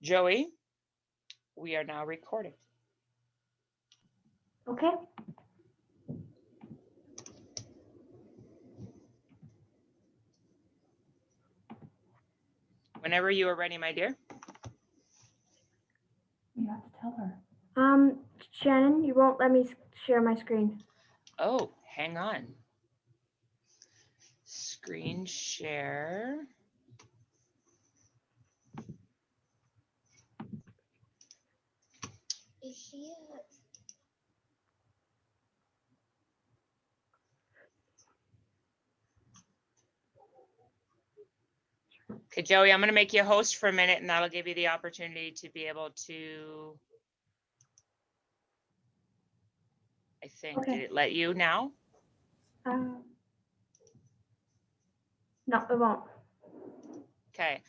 Joey, we are now recording. Okay. Whenever you are ready, my dear. You have to tell her. Shannon, you won't let me share my screen. Oh, hang on. Screen share. Is she Okay, Joey, I'm going to make you a host for a minute and that'll give you the opportunity to be able to, I think, Okay. did it let you now? No, it won't. Okay.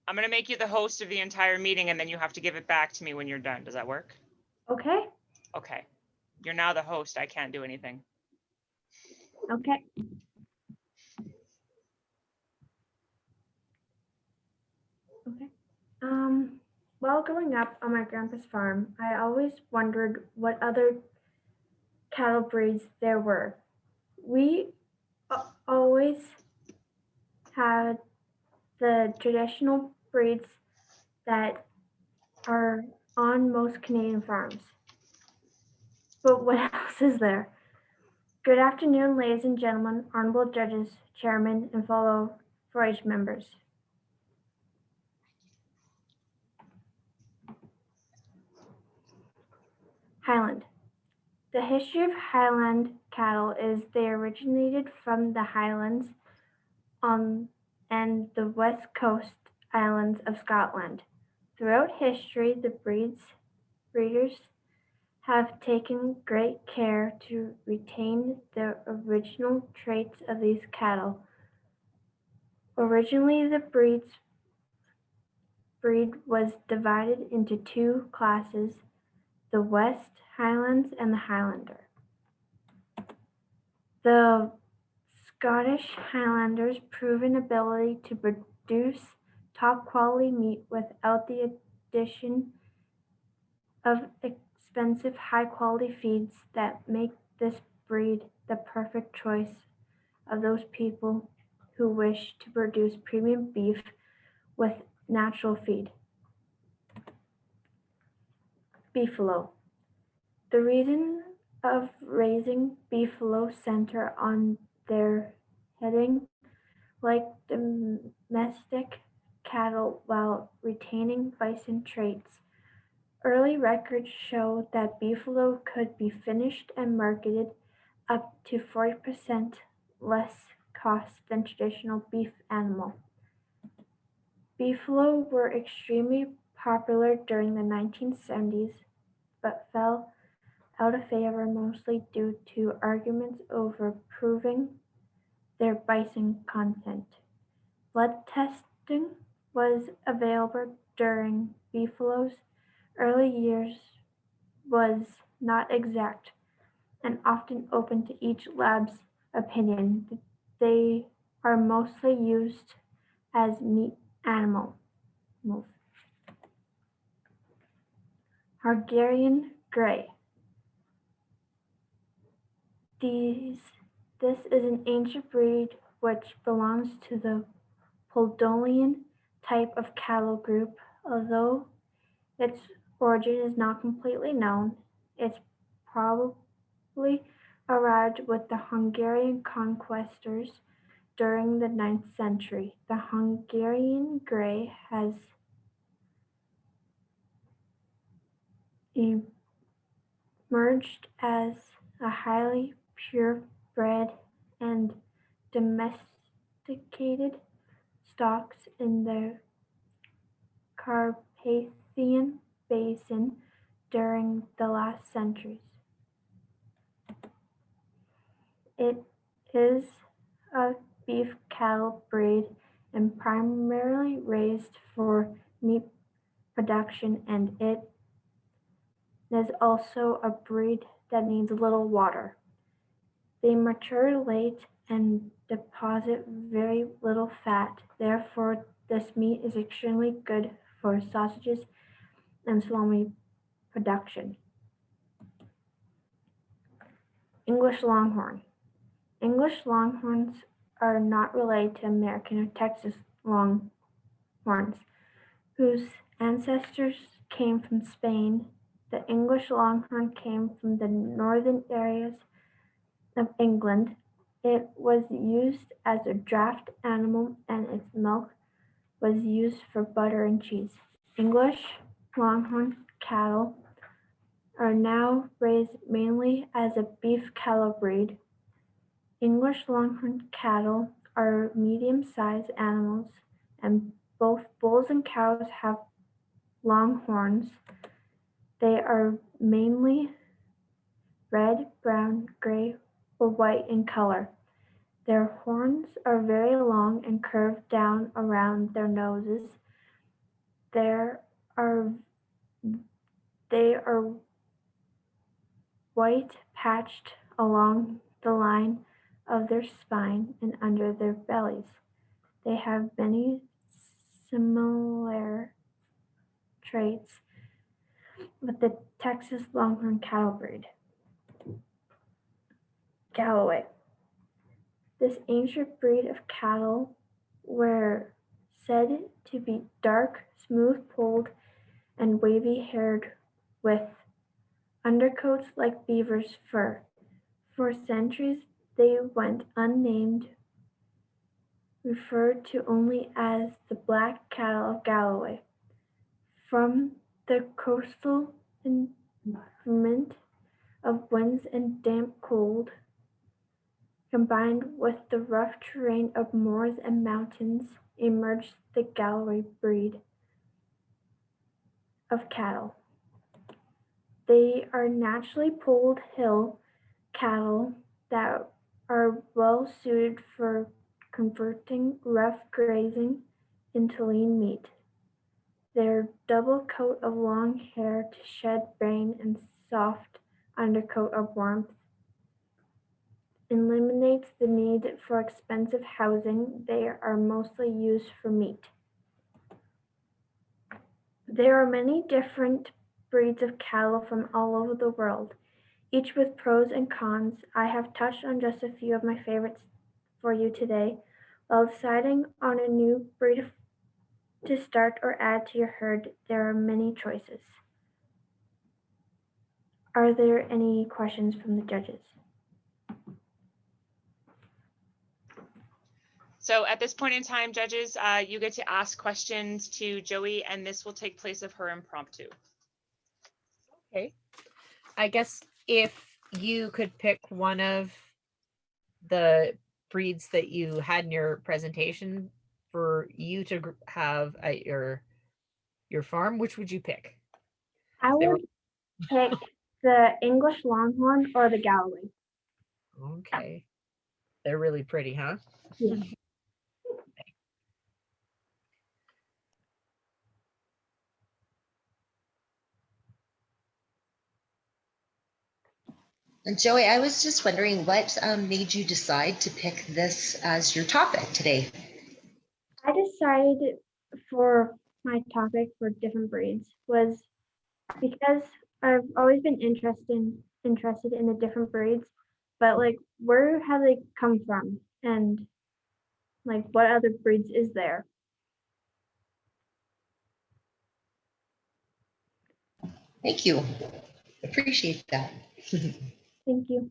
I'm going to make you the host of the entire meeting and then you have to give it back to me when you're done. Does that work? Okay. Okay. You're now the host. I can't do anything. Okay. Okay. While growing up on my grandpa's farm, I always wondered what other cattle breeds there were. We always had the traditional breeds that are on most Canadian farms. But what else is there? Good afternoon, ladies and gentlemen, honorable judges, chairmen, and fellow 4-H members. Highland. The history of Highland cattle is they originated from the Highlands on and the west coast islands of Scotland. Throughout history, the breeders have taken great care to retain the original traits of these cattle. Originally, the breed was divided into two classes, the West Highlands and the Highlander. The Scottish Highlanders' proven ability to produce top quality meat without the addition of expensive high quality feeds that make this breed the perfect choice of those people who wish to produce premium beef with natural feed. Beefalo. The reason of raising beefalo center on their heading like domestic cattle while retaining bison traits. Early records show that beefalo could be finished and marketed up to 40% less cost than traditional beef animal. Beefalo were extremely popular during the 1970s but fell out of favor mostly due to arguments over proving their bison content. Blood testing was available during beefalo's early years was not exact and often open to each lab's opinion. They are mostly used as meat animals. Hungarian Grey. These, this is an ancient breed which belongs to the Poldolian type of cattle group, although its origin is not completely known. It probably arrived with the Hungarian conquistors during the 9th century. The Hungarian Grey has emerged as a highly purebred and domesticated stocks in the Carpathian Basin during the last centuries. It is a beef cattle breed and primarily raised for meat production, and it is also a breed that needs little water. They mature late and deposit very little fat, therefore this meat is extremely good for sausages and salami production. English Longhorn. English Longhorns are not related to American or Texas Longhorns, whose ancestors came from Spain. The English Longhorn came from the northern areas of England. It was used as a draft animal and its milk was used for butter and cheese. English Longhorn cattle are now raised mainly as a beef cattle breed. English Longhorn cattle are medium-sized animals, and both bulls and cows have long horns. They are mainly red, brown, gray, or white in color. Their horns are very long and curved down around their noses. They are white patched along the line of their spine and under their bellies. They have many similar traits with the Texas Longhorn cattle breed. Galloway. This ancient breed of cattle were said to be dark, smooth-polled, and wavy-haired with undercoats like beaver's fur. For centuries they went unnamed, referred to only as the black cattle of Galloway. From the coastal environment of winds and damp cold, combined with the rough terrain of moors and mountains, emerged the Galloway breed of cattle. They are naturally polled hill cattle that are well suited for converting rough grazing into lean meat. Their double coat of long hair to shed rain and soft undercoat of warmth eliminates the need for expensive housing. They are mostly used for meat. There are many different breeds of cattle from all over the world, each with pros and cons. I have touched on just a few of my favorites for you today. While deciding on a new breed to start or add to your herd, there are many choices. Are there any questions from the judges? So at this point in time, judges, you get to ask questions to Joey, and this will take place of her impromptu. Okay. I guess if you could pick one of the breeds that you had in your presentation for you to have at your farm, which would you pick? I They were- would pick the English Longhorn or the Galloway. Okay. They're really pretty, huh? Yeah. And Joey, I was just wondering what made you decide to pick this as your topic today? I decided for my topic for different breeds was because I've always been interested in the different breeds, but like where have they come from and like what other breeds is there? Thank you. Appreciate that. Thank you.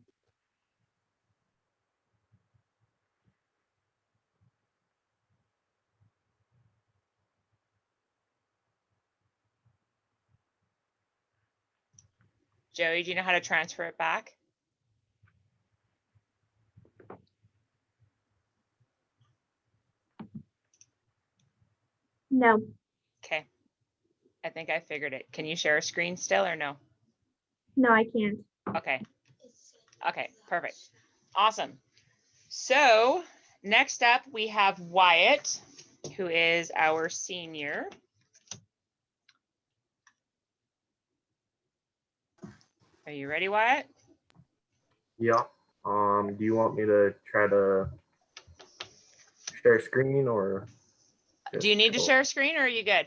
Joey, do you know how to transfer it back? No, Okay. I think I figured it. Can you share a screen still or no? no, I can't. Okay. Okay, perfect. Awesome. So next up we have Wyatt, who is our senior. Are you ready, Wyatt? Yeah. Do you want me to try to share screen or? Do you need to just- share a screen or are you good?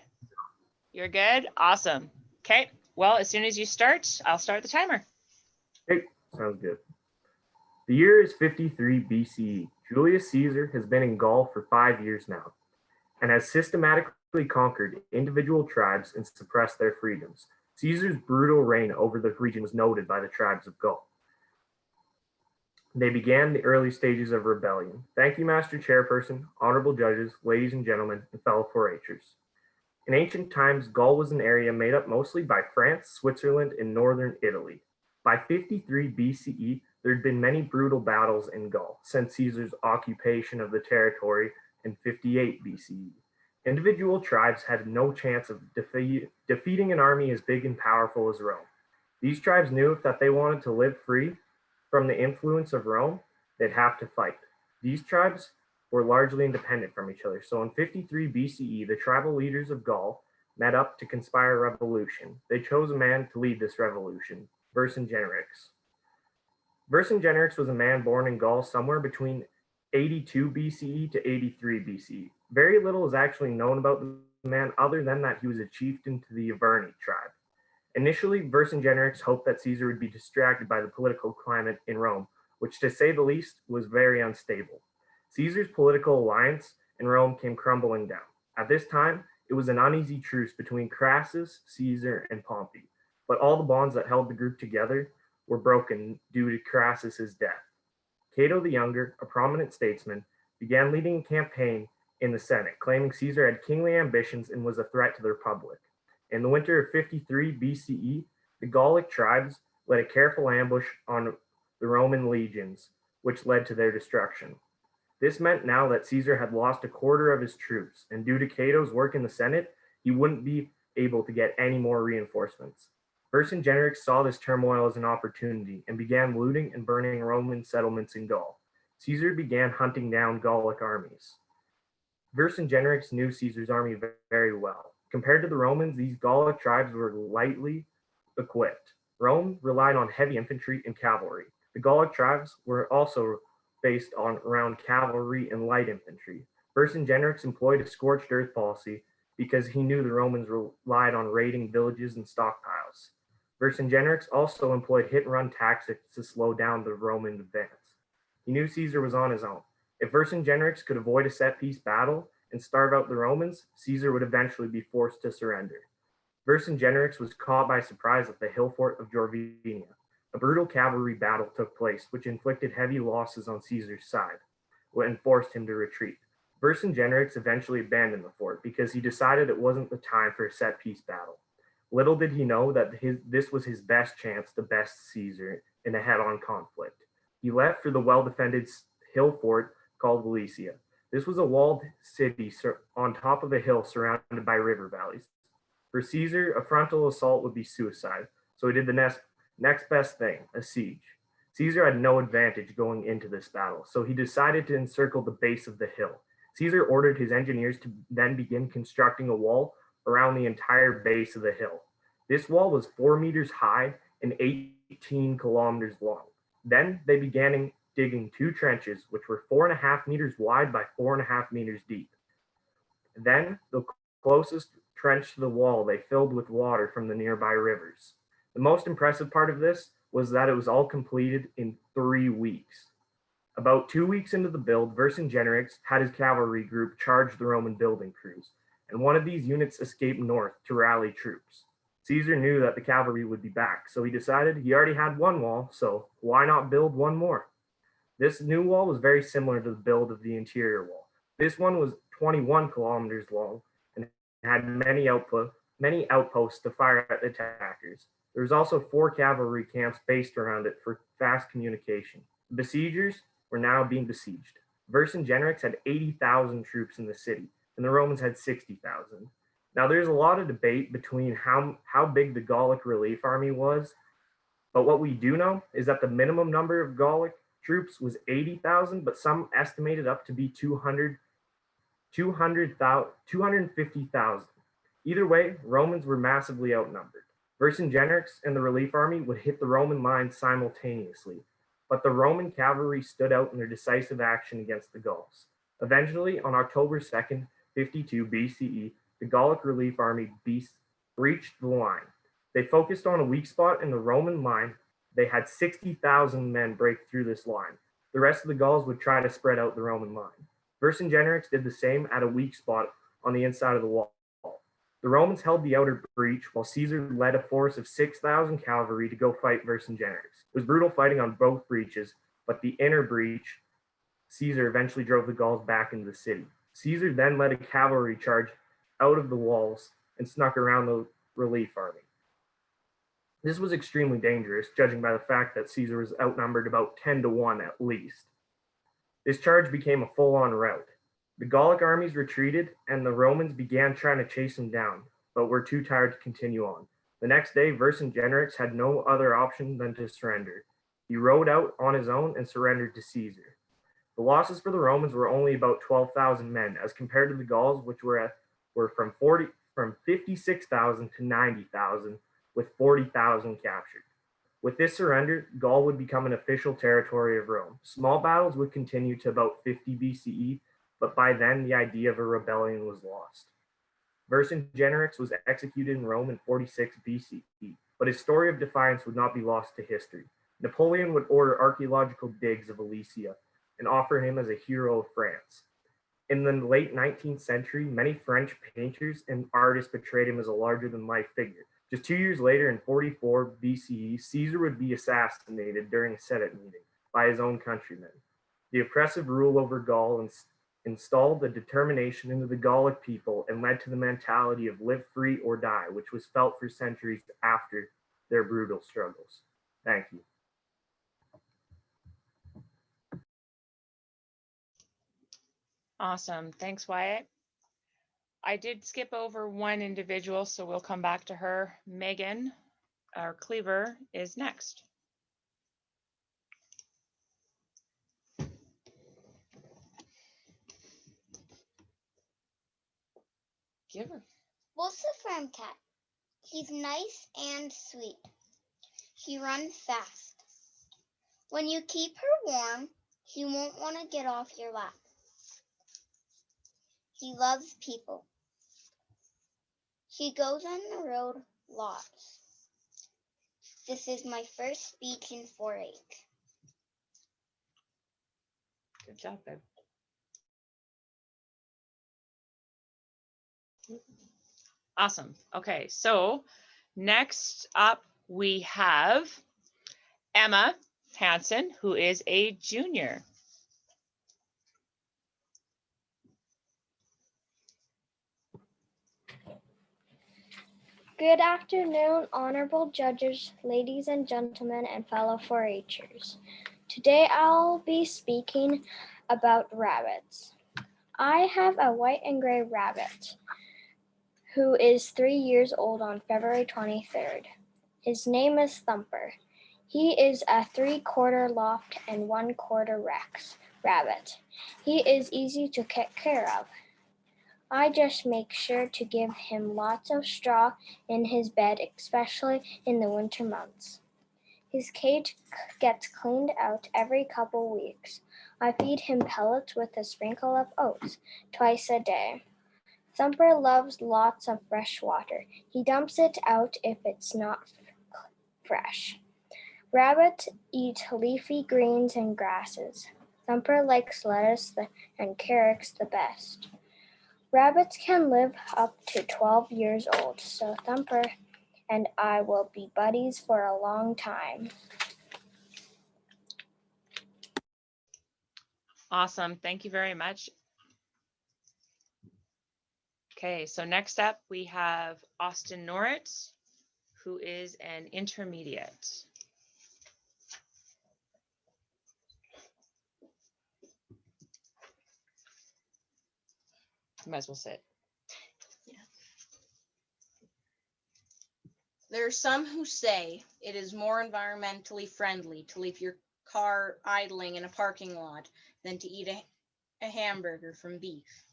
You're good? Awesome. Okay, well, as soon as you start, I'll start the timer. Hey, sounds good. The year is 53 BCE. Julius Caesar has been in Gaul for 5 years now and has systematically conquered individual tribes and suppressed their freedoms. Caesar's brutal reign over the region was noted by the tribes of Gaul. They began the early stages of rebellion. Thank you, Master Chairperson, honorable judges, ladies and gentlemen, and fellow 4-Hers. In ancient times, Gaul was an area made up mostly by France, Switzerland, and northern Italy. By 53 BCE, there had been many brutal battles in Gaul since Caesar's occupation of the territory in 58 BCE. Individual tribes had no chance of defeating an army as big and powerful as Rome. These tribes knew that they wanted to live free from the influence of Rome, they'd have to fight. These tribes were largely independent from each other. So in 53 BCE, the tribal leaders of Gaul met up to conspire a revolution. They chose a man to lead this revolution, Vercingetorix. Vercingetorix was a man born in Gaul somewhere between 82 BCE to 83 BCE. Very little is actually known about the man other than that he was a chieftain to the Arverni tribe. Initially, Vercingetorix hoped that Caesar would be distracted by the political climate in Rome, which to say the least was very unstable. Caesar's political alliance in Rome came crumbling down. At this time, it was an uneasy truce between Crassus, Caesar, and Pompey, but all the bonds that held the group together were broken due to Crassus's death. Cato the Younger, a prominent statesman, began leading a campaign in the Senate, claiming Caesar had kingly ambitions and was a threat to the Republic. In the winter of 53 BCE, the Gallic tribes led a careful ambush on the Roman legions, which led to their destruction. This meant now that Caesar had lost a quarter of his troops, and due to Cato's work in the Senate, he wouldn't be able to get any more reinforcements. Vercingetorix saw this turmoil as an opportunity and began looting and burning Roman settlements in Gaul. Caesar began hunting down Gallic armies. Vercingetorix knew Caesar's army very well. Compared to the Romans, these Gallic tribes were lightly equipped. Rome relied on heavy infantry and cavalry. The Gallic tribes were also based on around cavalry and light infantry. Vercingetorix employed a scorched earth policy because he knew the Romans relied on raiding villages and stockpiles. Vercingetorix also employed hit-and-run tactics to slow down the Roman advance. He knew Caesar was on his own. If Vercingetorix could avoid a set-piece battle and starve out the Romans, Caesar would eventually be forced to surrender. Vercingetorix was caught by surprise at the hill fort of Jorvina. A brutal cavalry battle took place, which inflicted heavy losses on Caesar's side and forced him to retreat. Vercingetorix eventually abandoned the fort because he decided it wasn't the time for a set-piece battle. Little did he know that this was his best chance to best Caesar in a head-on conflict. He left for the well-defended hill fort called Valesia. This was a walled city on top of a hill surrounded by river valleys. For Caesar, a frontal assault would be suicide, so he did the next best thing, a siege. Caesar had no advantage going into this battle, so he decided to encircle the base of the hill. Caesar ordered his engineers to then begin constructing a wall around the entire base of the hill. This wall was 4 meters high and 18 kilometers long. Then they began digging 2 trenches, which were 4.5 meters wide by 4.5 meters deep. Then the closest trench to the wall they filled with water from the nearby rivers. The most impressive part of this was that it was all completed in 3 weeks. About 2 weeks into the build, Vercingetorix had his cavalry group charge the Roman building crews, and one of these units escaped north to rally troops. Caesar knew that the cavalry would be back, so he decided he already had one wall, so why not build one more? This new wall was very similar to the build of the interior wall. This one was 21 kilometers long and had many outposts to fire at the attackers. There was also 4 cavalry camps based around it for fast communication. The besiegers were now being besieged. Vercingetorix had 80,000 troops in the city, and the Romans had 60,000. Now, there's a lot of debate between how big the Gallic relief army was, but what we do know is that the minimum number of Gallic troops was 80,000, but some estimated up to be 250,000. Either way, Romans were massively outnumbered. Vercingetorix and the relief army would hit the Roman lines simultaneously, but the Roman cavalry stood out in their decisive action against the Gauls. Eventually, on October 2nd, 52 BCE, the Gallic Relief Army breached the line. They focused on a weak spot in the Roman line. They had 60,000 men break through this line. The rest of the Gauls would try to spread out the Roman line. Vercingetorix did the same at a weak spot on the inside of the wall. The Romans held the outer breach while Caesar led a force of 6,000 cavalry to go fight Vercingetorix. It was brutal fighting on both breaches, but the inner breach, Caesar eventually drove the Gauls back into the city. Caesar then led a cavalry charge out of the walls and snuck around the relief army. This was extremely dangerous, judging by the fact that Caesar was outnumbered about 10-1 at least. This charge became a full-on rout. The Gallic armies retreated, and the Romans began trying to chase them down, but were too tired to continue on. The next day, Vercingetorix had no other option than to surrender. He rode out on his own and surrendered to Caesar. The losses for the Romans were only about 12,000 men, as compared to the Gauls, which were from 56,000 to 90,000, with 40,000 captured. With this surrender, Gaul would become an official territory of Rome. Small battles would continue to about 50 BCE, but by then the idea of a rebellion was lost. Vercingetorix was executed in Rome in 46 BCE, but his story of defiance would not be lost to history. Napoleon would order archaeological digs of Alesia and offer him as a hero of France. In the late 19th century, many French painters and artists portrayed him as a larger-than-life figure. Just 2 years later, in 44 BCE, Caesar would be assassinated during a Senate meeting by his own countrymen. The oppressive rule over Gaul installed the determination into the Gallic people and led to the mentality of live free or die, which was felt for centuries after their brutal struggles. Thank you. Awesome. Thanks, Wyatt. I did skip over one individual, so we'll come back to her. Megan, our Cleaver, is next. Give her. Wolf's a farm cat. He's nice and sweet. He runs fast. When you keep her warm, she won't want to get off your lap. He loves people. She goes on the road lots. This is my first speech in 4-H. Good job, babe. Awesome. Okay, so next up we have Emma Hansen, who is a junior. Good afternoon, honorable judges, ladies and gentlemen, and fellow 4-Hers. Today I'll be speaking about rabbits. I have a white and gray rabbit who is 3 years old on February 23rd. His name is Thumper. He is a 3/4 loft and 1/4 Rex rabbit. He is easy to take care of. I just make sure to give him lots of straw in his bed, especially in the winter months. His cage gets cleaned out every couple weeks. I feed him pellets with a sprinkle of oats twice a day. Thumper loves lots of fresh water. He dumps it out if it's not fresh. Rabbits eat leafy greens and grasses. Thumper likes lettuce and carrots the best. Rabbits can live up to 12 years old, so Thumper and I will be buddies for a long time. Awesome. Thank you very much. Okay, so next up we have Austin Norrit, who is an intermediate. You might as well sit. There are some who say it is more environmentally friendly to leave your car idling in a parking lot than to eat a hamburger from beef.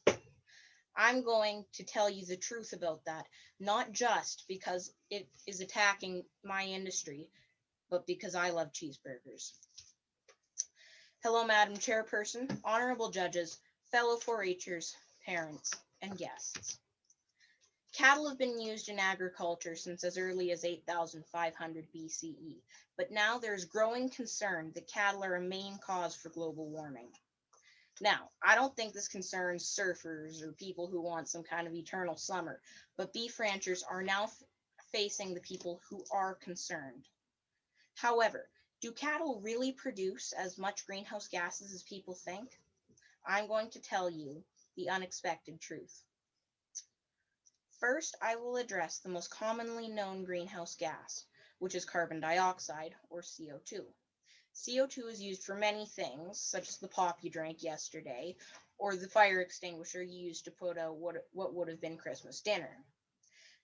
I'm going to tell you the truth about that, not just because it is attacking my industry, but because I love cheeseburgers. Hello, Madam Chairperson, honorable judges, fellow 4-Hers, parents, and guests. Cattle have been used in agriculture since as early as 8,500 BCE, but now there's growing concern that cattle are a main cause for global warming. Now, I don't think this concerns surfers or people who want some kind of eternal summer, but beef ranchers are now facing the people who are concerned. However, do cattle really produce as much greenhouse gases as people think? I'm going to tell you the unexpected truth. First, I will address the most commonly known greenhouse gas, which is carbon dioxide, or CO2. CO2 is used for many things, such as the pop you drank yesterday, or the fire extinguisher you used to put out what would have been Christmas dinner.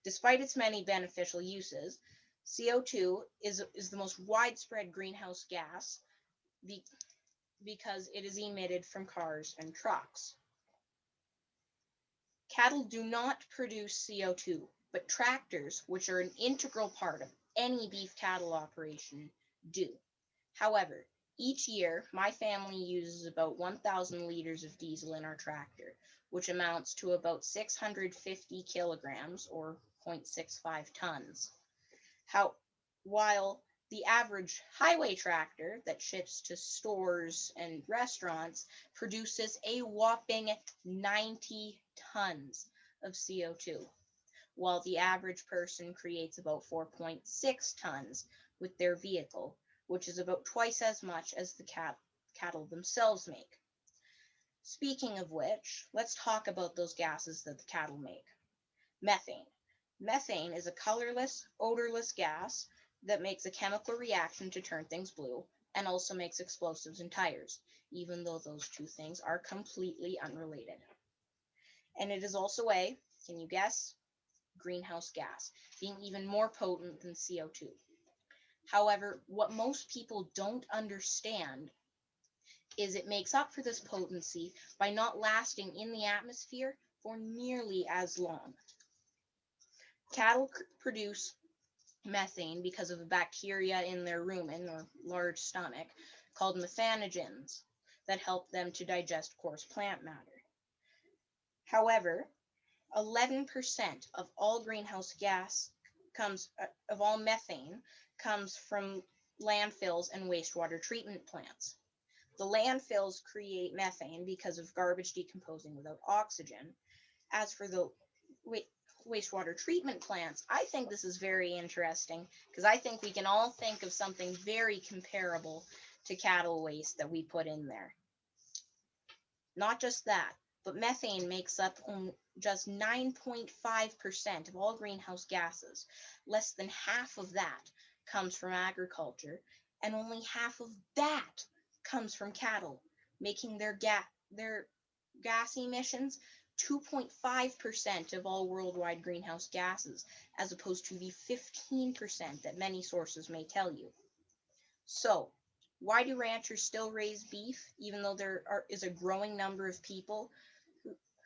Despite its many beneficial uses, CO2 is the most widespread greenhouse gas because it is emitted from cars and trucks. Cattle do not produce CO2, but tractors, which are an integral part of any beef cattle operation, do. However, each year, my family uses about 1,000 liters of diesel in our tractor, which amounts to about 650 kilograms or 0.65 tons. While the average highway tractor that ships to stores and restaurants produces a whopping 90 tons of CO2, while the average person creates about 4.6 tons with their vehicle, which is about twice as much as the cattle themselves make. Speaking of which, let's talk about those gases that the cattle make. Methane. Methane is a colorless, odorless gas that makes a chemical reaction to turn things blue and also makes explosives in tires, even though those two things are completely unrelated. And it is also a, can you guess, greenhouse gas, being even more potent than CO2. However, what most people don't understand is it makes up for this potency by not lasting in the atmosphere for nearly as long. Cattle produce methane because of a bacteria in their rumen or large stomach called methanogens that help them to digest coarse plant matter. However, 11% of all greenhouse gas of all methane comes from landfills and wastewater treatment plants. The landfills create methane because of garbage decomposing without oxygen. As for the wastewater treatment plants, I think this is very interesting because I think we can all think of something very comparable to cattle waste that we put in there. Not just that, but methane makes up just 9.5% of all greenhouse gases. Less than half of that comes from agriculture, and only half of that comes from cattle, making their gas emissions 2.5% of all worldwide greenhouse gases, as opposed to the 15% that many sources may tell you. So, why do ranchers still raise beef, even though there is a growing number of people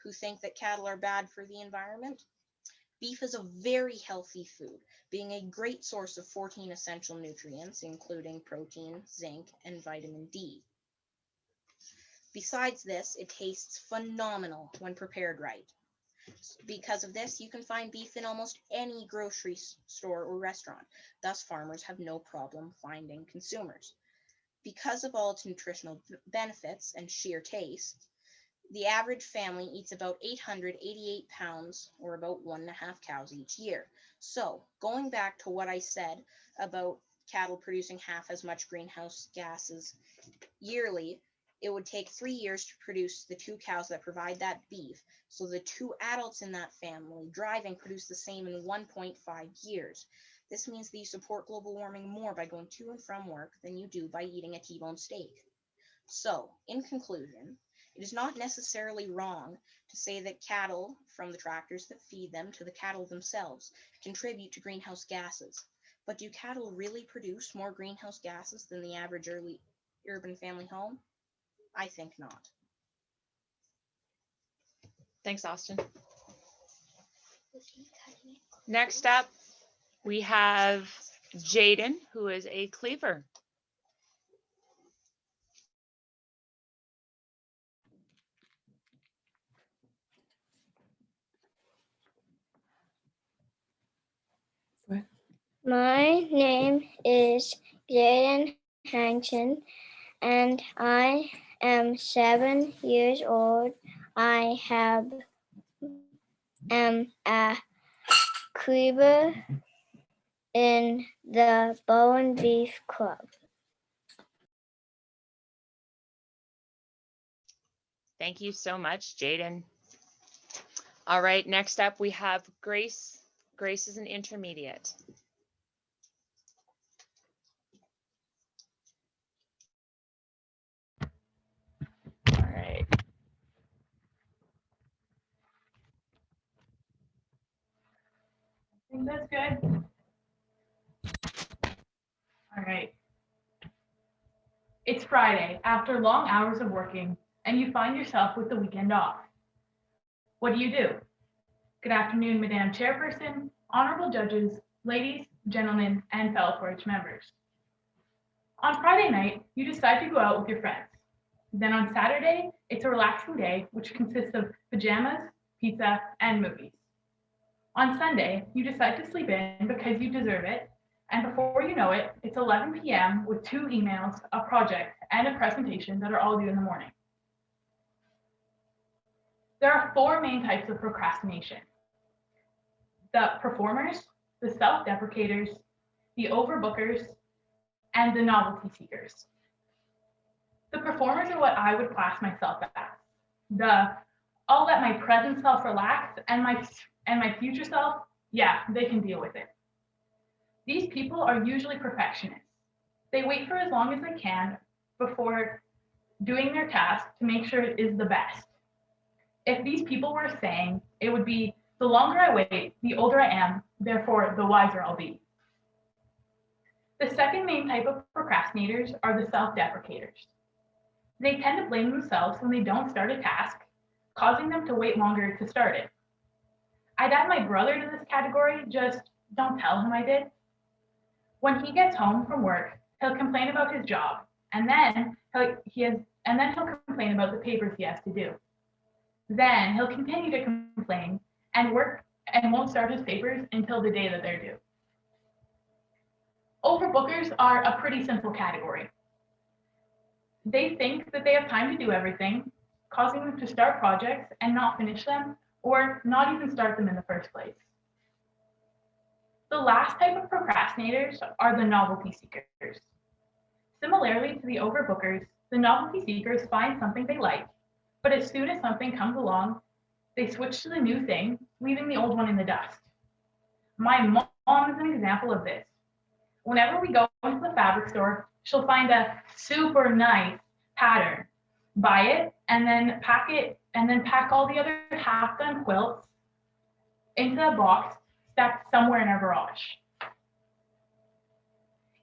who think that cattle are bad for the environment? Beef is a very healthy food, being a great source of 14 essential nutrients, including protein, zinc, and vitamin D. Besides this, it tastes phenomenal when prepared right. Because of this, you can find beef in almost any grocery store or restaurant. Thus, farmers have no problem finding consumers. Because of all its nutritional benefits and sheer taste, the average family eats about 888 pounds, or about 1.5 cows each year. So, going back to what I said about cattle producing half as much greenhouse gases yearly, it would take 3 years to produce the 2 cows that provide that beef. So the 2 adults in that family driving produce the same in 1.5 years. This means that you support global warming more by going to and from work than you do by eating a T-bone steak. So, in conclusion, it is not necessarily wrong to say that cattle, from the tractors that feed them to the cattle themselves, contribute to greenhouse gases. But do cattle really produce more greenhouse gases than the average urban family home? I think not. Thanks, Austin. Next up, we have Jaden, who is a cleaver. My name is Jaden Hanson, and I am 7 years old. I am a Cleaver in the Bowen Beef Club. Thank you so much, Jaden. All right, next up we have Grace. Grace is an intermediate. All right. I think that's good. All right. It's Friday after long hours of working, and you find yourself with the weekend off. What do? Good afternoon, Madam Chairperson, honorable judges, ladies, gentlemen, and fellow 4-H members. On Friday night, you decide to go out with your friends. Then on Saturday, it's a relaxing day, which consists of pajamas, pizza, and movies. On Sunday, you decide to sleep in because you deserve it, and before you know it, it's 11 p.m. with 2 emails, a project, and a presentation that are all due in the morning. There are 4 main types of procrastination: the performers, the self-deprecators, the overbookers, and the novelty seekers. The performers are what I would class myself as. I'll let my present self relax, and my future self, yeah, they can deal with it. These people are usually perfectionists. They wait for as long as they can before doing their task to make sure it is the best. If these people were a saying, it would be, the longer I wait, the older I am, therefore the wiser I'll be. The second main type of procrastinators are the self-deprecators. They tend to blame themselves when they don't start a task, causing them to wait longer to start it. I'd add my brother to this category, just don't tell him I did. When he gets home from work, he'll complain about his job, and then he'll complain about the papers he has to do. Then he'll continue to complain and work and won't start his papers until the day that they're due. Overbookers are a pretty simple category. They think that they have time to do everything, causing them to start projects and not finish them, or not even start them in the first place. The last type of procrastinators are the novelty seekers. Similarly to the overbookers, the novelty seekers find something they like, but as soon as something comes along, they switch to the new thing, leaving the old one in the dust. My mom is an example of this. Whenever we go into the fabric store, she'll find a super nice pattern, buy it, and then pack all the other half-done quilts into a box stacked somewhere in our garage.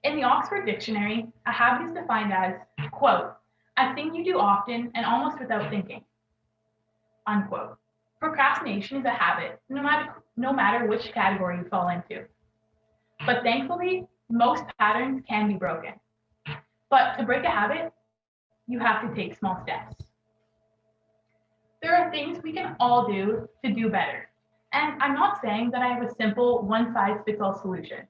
In the Oxford Dictionary, a habit is defined as, quote, a thing you do often and almost without thinking, unquote. Procrastination is a habit, no matter which category you fall into. But thankfully, most patterns can be broken. But to break a habit, you have to take small steps. There are things we can all do to do better. And I'm not saying that I have a simple one-size-fits-all solution.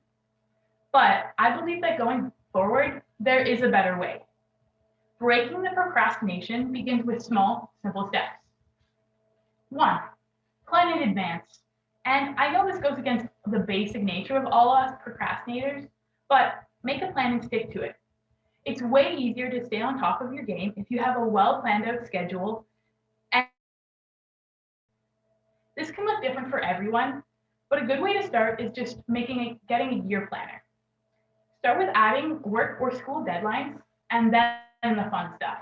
But I believe that going forward, there is a better way. Breaking the procrastination begins with small, simple steps. 1, plan in advance. And I know this goes against the basic nature of all us procrastinators, but make a plan and stick to it. It's way easier to stay on top of your game if you have a well-planned out schedule. And this can look different for everyone, but a good way to start is just getting a year planner. Start with adding work or school deadlines, and then the fun stuff.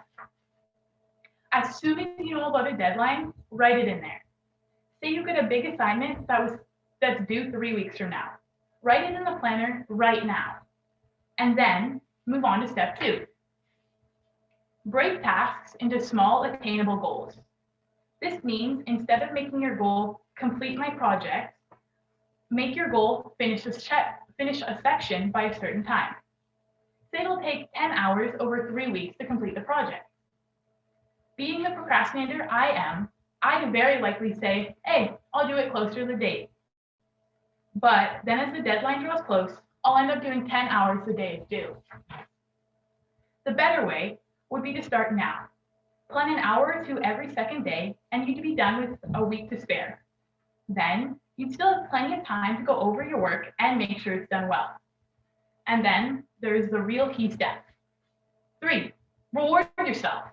As soon as you know about a deadline, write it in there. Say you get a big assignment that's due 3 weeks from now. Write it in the planner right now. And then move on to step 2. Break tasks into small, attainable goals. This means instead of making your goal complete my project, make your goal finish a section by a certain time. Say it'll take 10 hours over 3 weeks to complete the project. Being the procrastinator I am, I'd very likely say, hey, I'll do it closer to the date. But then as the deadline draws close, I'll end up doing 10 hours a day due. The better way would be to start now. Plan an hour or two every second day, and you'd be done with a week to spare. Then you'd still have plenty of time to go over your work and make sure it's done well. And then there's the real key step. 3, reward yourself.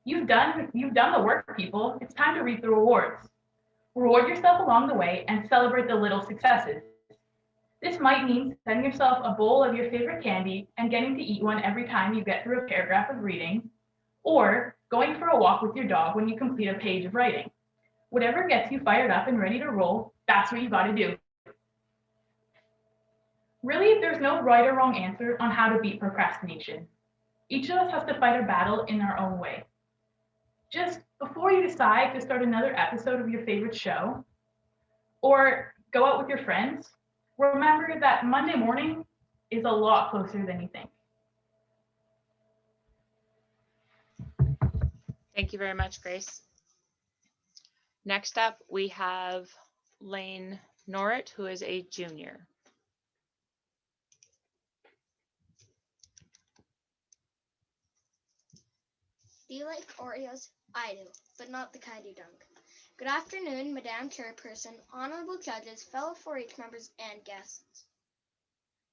You've done the work, people. It's time to reap the rewards. Reward yourself along the way and celebrate the little successes. This might mean setting yourself a bowl of your favorite candy and getting to eat one every time you get through a paragraph of reading, or going for a walk with your dog when you complete a page of writing. Whatever gets you fired up and ready to roll, that's what you got to do. Really, there's no right or wrong answer on how to beat procrastination. Each of us has to fight our battle in our own way. Just before you decide to start another episode of your favorite show, or go out with your friends, remember that Monday morning is a lot closer than you think. Thank you very much, Grace. Next up, we have Lane Norrit, who is a junior. Do you like Oreos? I do, but not the kind you dunk. Good afternoon, Madam Chairperson, honorable judges, fellow 4-H members, and guests.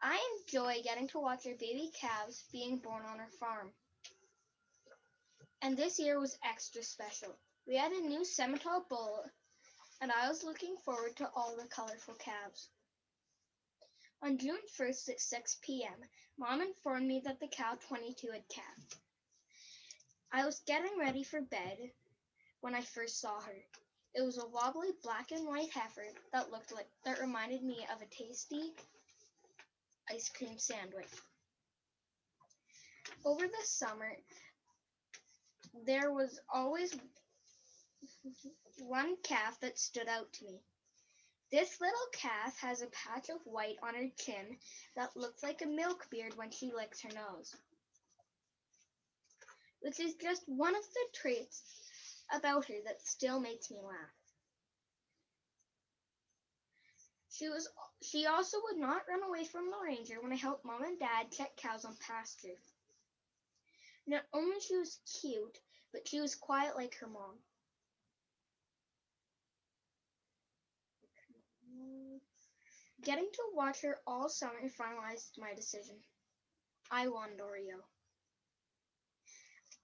I enjoy getting to watch our baby calves being born on our farm. And this year was extra special. We had a new Simmental bull, and I was looking forward to all the colorful calves. On June 1st at 6 p.m., Mom informed me that the cow 22 had calved. I was getting ready for bed when I first saw her. It was a wobbly black and white heifer that reminded me of a tasty ice cream sandwich. Over the summer, there was always one calf that stood out to me. This little calf has a patch of white on her chin that looks like a milk beard when she licks her nose, which is just one of the traits about her that still makes me laugh. She also would not run away from the ranger when I helped Mom and Dad check cows on pasture. Not only she was cute, but she was quiet like her mom. Getting to watch her all summer finalized my decision. I wanted Oreo.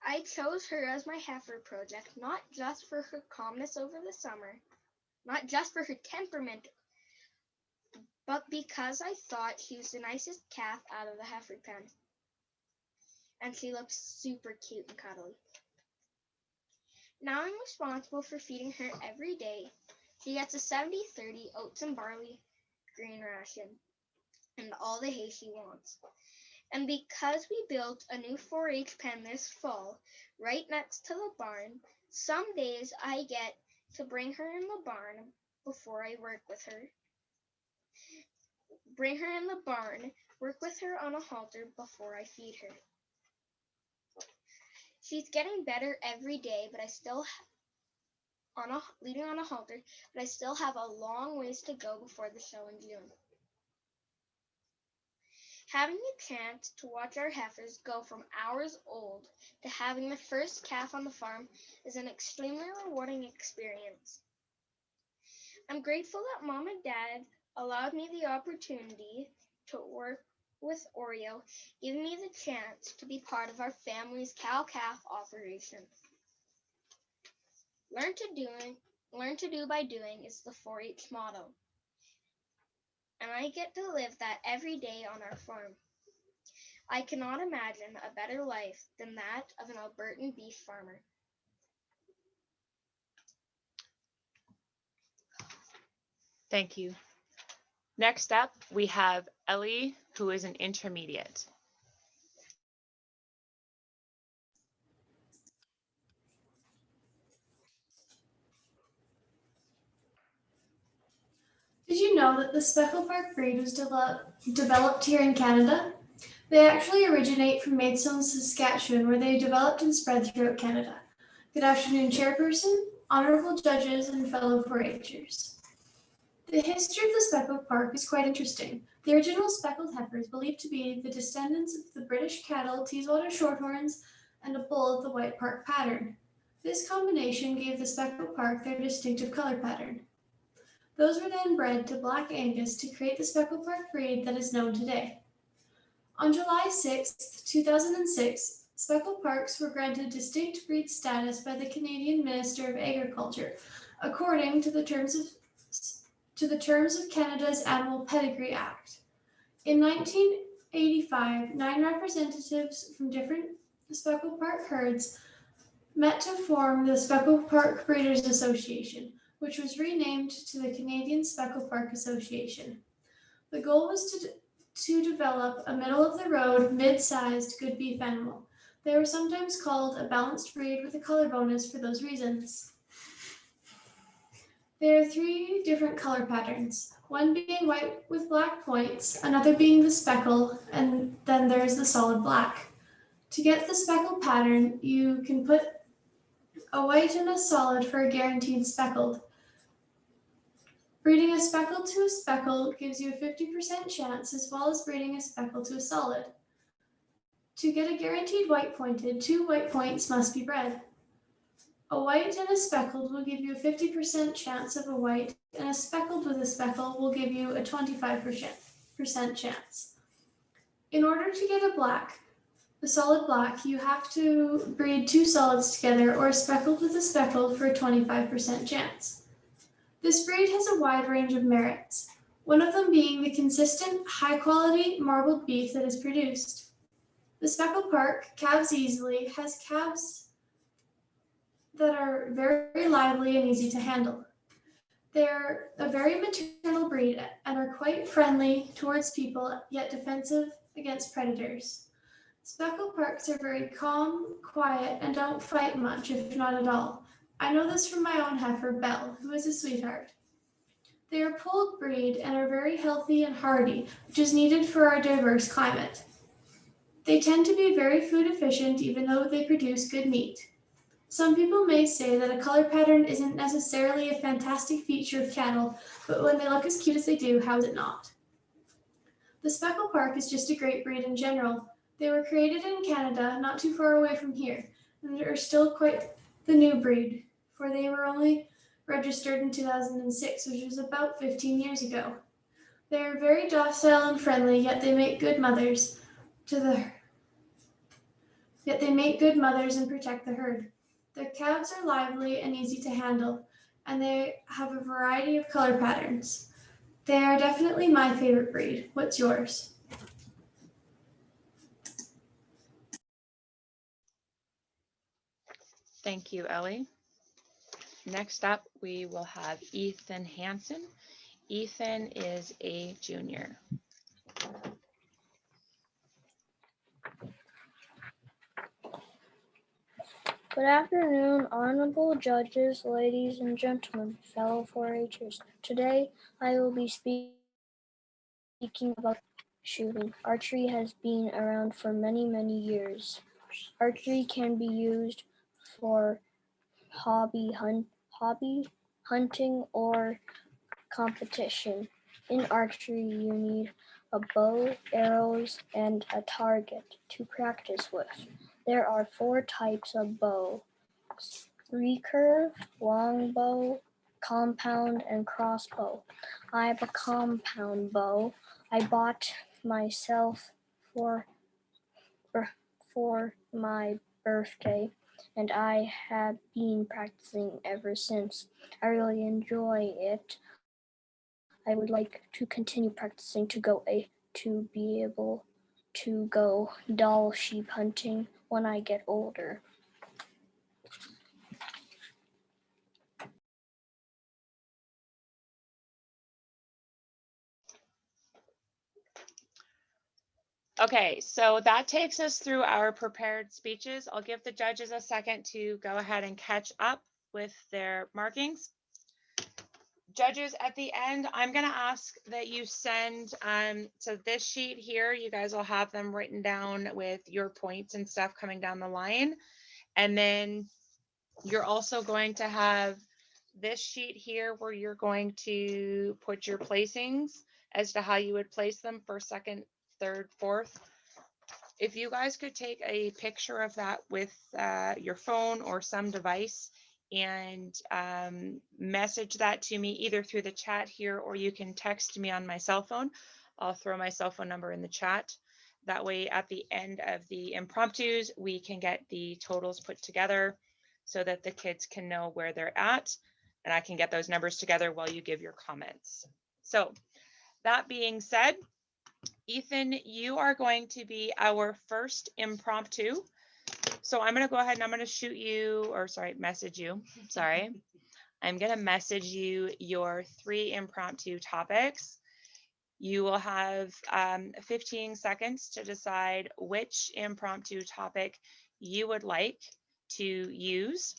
I chose her as my heifer project, not just for her calmness over the summer, not just for her temperament, but because I thought she was the nicest calf out of the heifer pen. And she looked super cute and cuddly. Now I'm responsible for feeding her every day. She gets a 70-30 oats and barley green ration and all the hay she wants. And because we built a new 4-H pen this fall, right next to the barn, some days I get to bring her in the barn before I work with her. Bring her in the barn, work with her on a halter before I feed her. She's getting better every day, but I still leading on a halter, but I still have a long ways to go before the show in June. Having the chance to watch our heifers go from hours old to having the first calf on the farm is an extremely rewarding experience. I'm grateful that Mom and Dad allowed me the opportunity to work with Oreo, giving me the chance to be part of our family's cow-calf operation. Learn to do by doing is the 4-H motto. And I get to live that every day on our farm. I cannot imagine a better life than that of an Albertan beef farmer. Thank you. Next up, we have Ellie, who is an intermediate. Did you know that the Speckle Park breed was developed here in Canada? They actually originate from Maidstone, Saskatchewan, where they developed and spread throughout Canada. Good afternoon, Chairperson, honorable judges, and fellow 4-Hers. The history of the speckled park is quite interesting. The original speckled heifer is believed to be the descendants of the British cattle, Teeswater Shorthorns, and a bull of the white park pattern. This combination gave the speckled park their distinctive color pattern. Those were then bred to Black Angus to create the speckled park breed that is known today. On July 6, 2006, speckled parks were granted distinct breed status by the Canadian Minister of Agriculture, according to the terms of Canada's Animal Pedigree Act. In 1985, 9 representatives from different speckled park herds met to form the Speckled Park Breeders Association, which was renamed to the Canadian Speckled Park Association. The goal was to develop a middle-of-the-road, mid-sized good beef animal. They were sometimes called a balanced breed with a color bonus for those reasons. There are 3 different color patterns, one being white with black points, another being the speckle, and then there's the solid black. To get the speckle pattern, you can put a white and a solid for a guaranteed speckled. Breeding a speckle to a speckle gives you a 50% chance, as well as breeding a speckle to a solid. To get a guaranteed white pointed, 2 white points must be bred. A white and a speckled will give you a 50% chance of a white, and a speckled with a speckle will give you a 25% chance. In order to get a black, the solid black, you have to breed 2 solids together or a speckled with a speckled for a 25% chance. This breed has a wide range of merits, one of them being the consistent, high-quality marbled beef that is produced. The speckled park calves easily, has calves that are very lively and easy to handle. They're a very maternal breed and are quite friendly towards people, yet defensive against predators. Speckled parks are very calm, quiet, and don't fight much, if not at all. I know this from my own heifer, Belle, who is a sweetheart. They are polled breed and are very healthy and hardy, which is needed for our diverse climate. They tend to be very food efficient, even though they produce good meat. Some people may say that a color pattern isn't necessarily a fantastic feature of cattle, but when they look as cute as they do, how is it not? The speckled park is just a great breed in general. They were created in Canada, not too far away from here, and are still quite the new breed, for they were only registered in 2006, which was about 15 years ago. They are very docile and friendly, yet they make good mothers and protect the herd. Their calves are lively and easy to handle, and they have a variety of color patterns. They are definitely my favorite breed. What's yours? Thank you, Ellie. Next up, we will have Ethan Hansen. Ethan is a junior. Good afternoon, honorable judges, ladies and gentlemen, fellow 4-Hers. Today, I will be speaking about shooting. Archery has been around for many, many years. Archery can be used for hobby hunting or competition. In archery, you need a bow, arrows, and a target to practice with. There are 4 types of bow: recurve, longbow, compound, and crossbow. I have a compound bow. I bought myself for my birthday, and I have been practicing ever since. I really enjoy it. I would like to continue practicing to be able to go Dall sheep hunting when I get older. Okay, so that takes us through our prepared speeches. I'll give the judges a second to go ahead and catch up with their markings. Judges, at the end, I'm going to ask that you send, so this sheet here, you guys will have them written down with your points and stuff coming down the line. And then you're also going to have this sheet here where you're going to put your placings as to how you would place them, first, second, third, fourth. If you guys could take a picture of that with your phone or some device and message that to me either through the chat here, or you can text me on my cell phone. I'll throw my cell phone number in the chat. That way at the end of the impromptus, we can get the totals put together so that the kids can know where they're at, and I can get those numbers together while you give your comments. So that being said, Ethan, you are going to be our first impromptu. So I'm going to go ahead and I'm going to shoot you, or sorry, message you. Sorry. I'm going to message you your 3 impromptu topics. You will have 15 seconds to decide which impromptu topic you would like to use.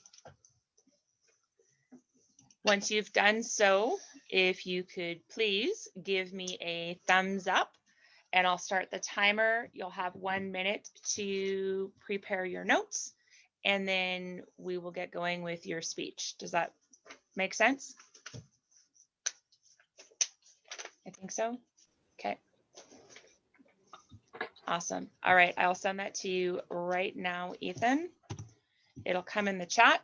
Once you've done so, if you could please give me a thumbs up, and I'll start the timer. You'll have 1 minute to prepare your notes, and then we will get going with your speech. Does that make sense? I think so. Okay. Awesome. All right, I'll send that to you right now, Ethan. It'll come in the chat.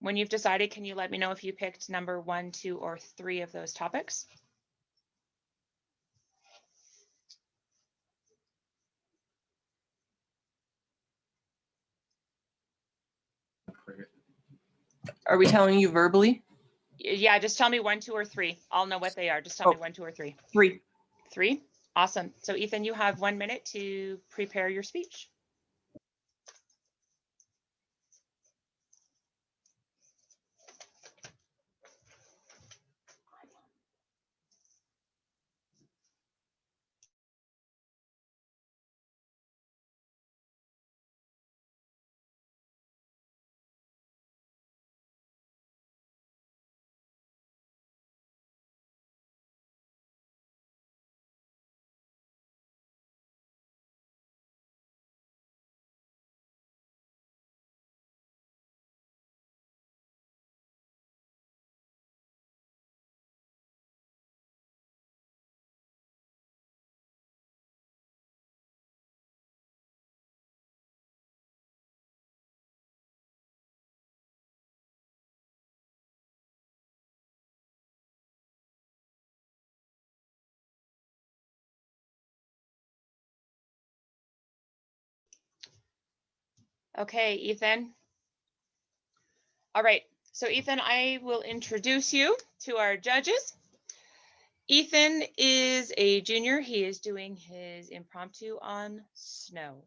When you've decided, can you let me know if you picked number 1, 2, or 3 of those topics? Are we telling you verbally? Yeah, just tell me 1, 2, or 3. I'll know what they are. Just tell me 1, 2, or 3. 3. 3? Awesome. So Ethan, you have 1 minute to prepare your speech. Okay, Ethan. All right. So Ethan, I will introduce you to our judges. Ethan is a junior. He is doing his impromptu on snow.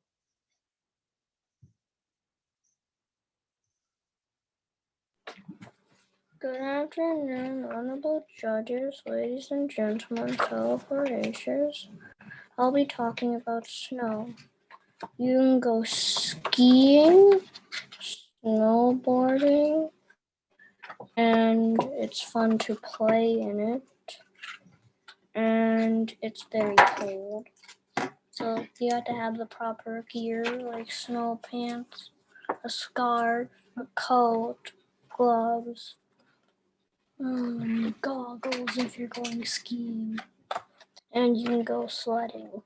Good afternoon, honorable judges, ladies and gentlemen, fellow 4-Hers. I'll be talking about snow. You can go skiing, snowboarding, and it's fun to play in it. And it's very cold. So you have to have the proper gear like snow pants, a scarf, a coat, gloves, goggles if you're going skiing, and you can go sledding.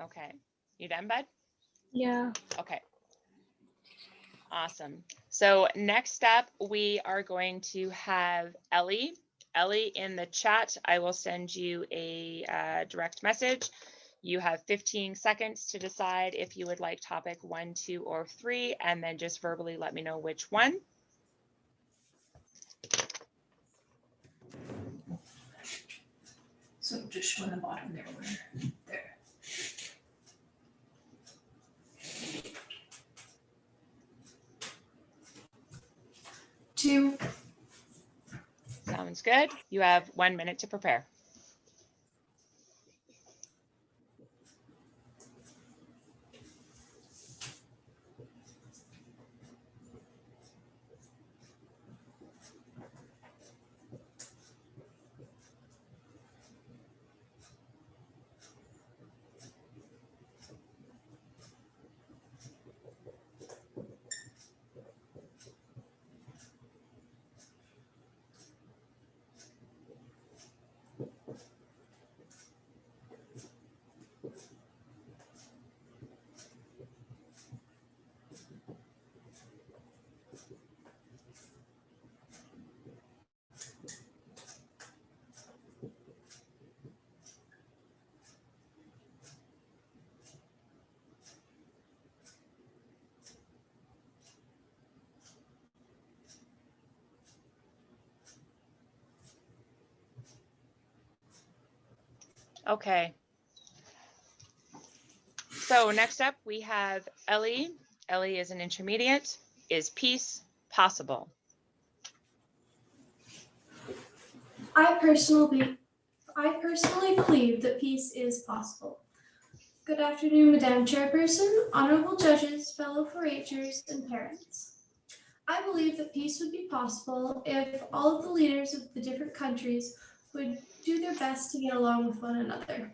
Okay. You done, bud? Yeah. Okay. Awesome. So next up, we are going to have Ellie. Ellie, in the chat, I will send you a direct message. You have 15 seconds to decide if you would like topic 1, 2, or 3, and then just verbally let me know which one. So just show in the bottom there. There. Two. Sounds good. You have 1 minute to prepare. Okay. So next up, we have Ellie. Ellie is an intermediate. Is peace possible? I personally believe that peace is possible. Good afternoon, Madam Chairperson, honorable judges, fellow 4-Hers, and parents. I believe that peace would be possible if all of the leaders of the different countries would do their best to get along with one another.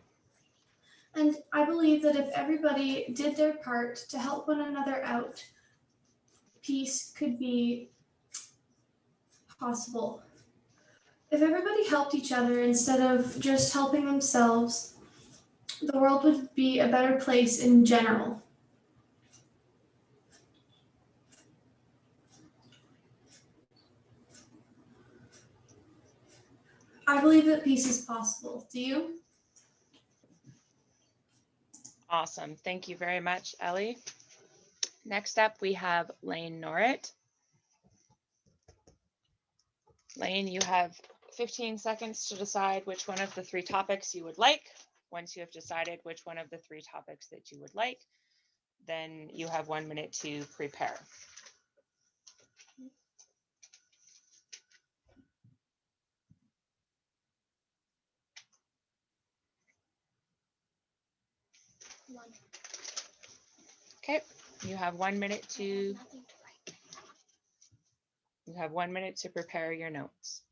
And I believe that if everybody did their part to help one another out, peace could be possible. If everybody helped each other instead of just helping themselves, the world would be a better place in general. I believe that peace is possible. Do you? Awesome. Thank you very much, Ellie. Next up, we have Lane Norrit. Lane, you have 15 seconds to decide which one of the 3 topics you would like. Once you have decided which one of the 3 topics that you would like, then you have 1 minute to prepare. Okay, you have 1 minute to prepare your notes.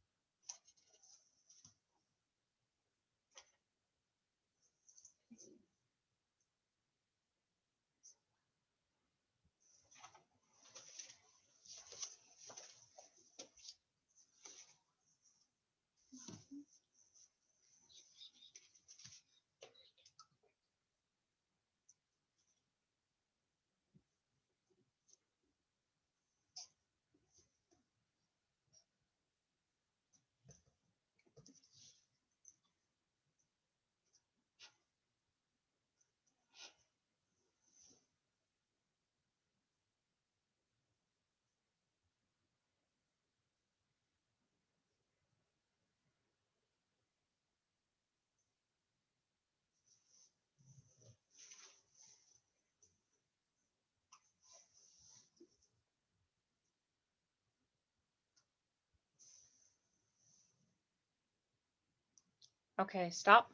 Okay, stop.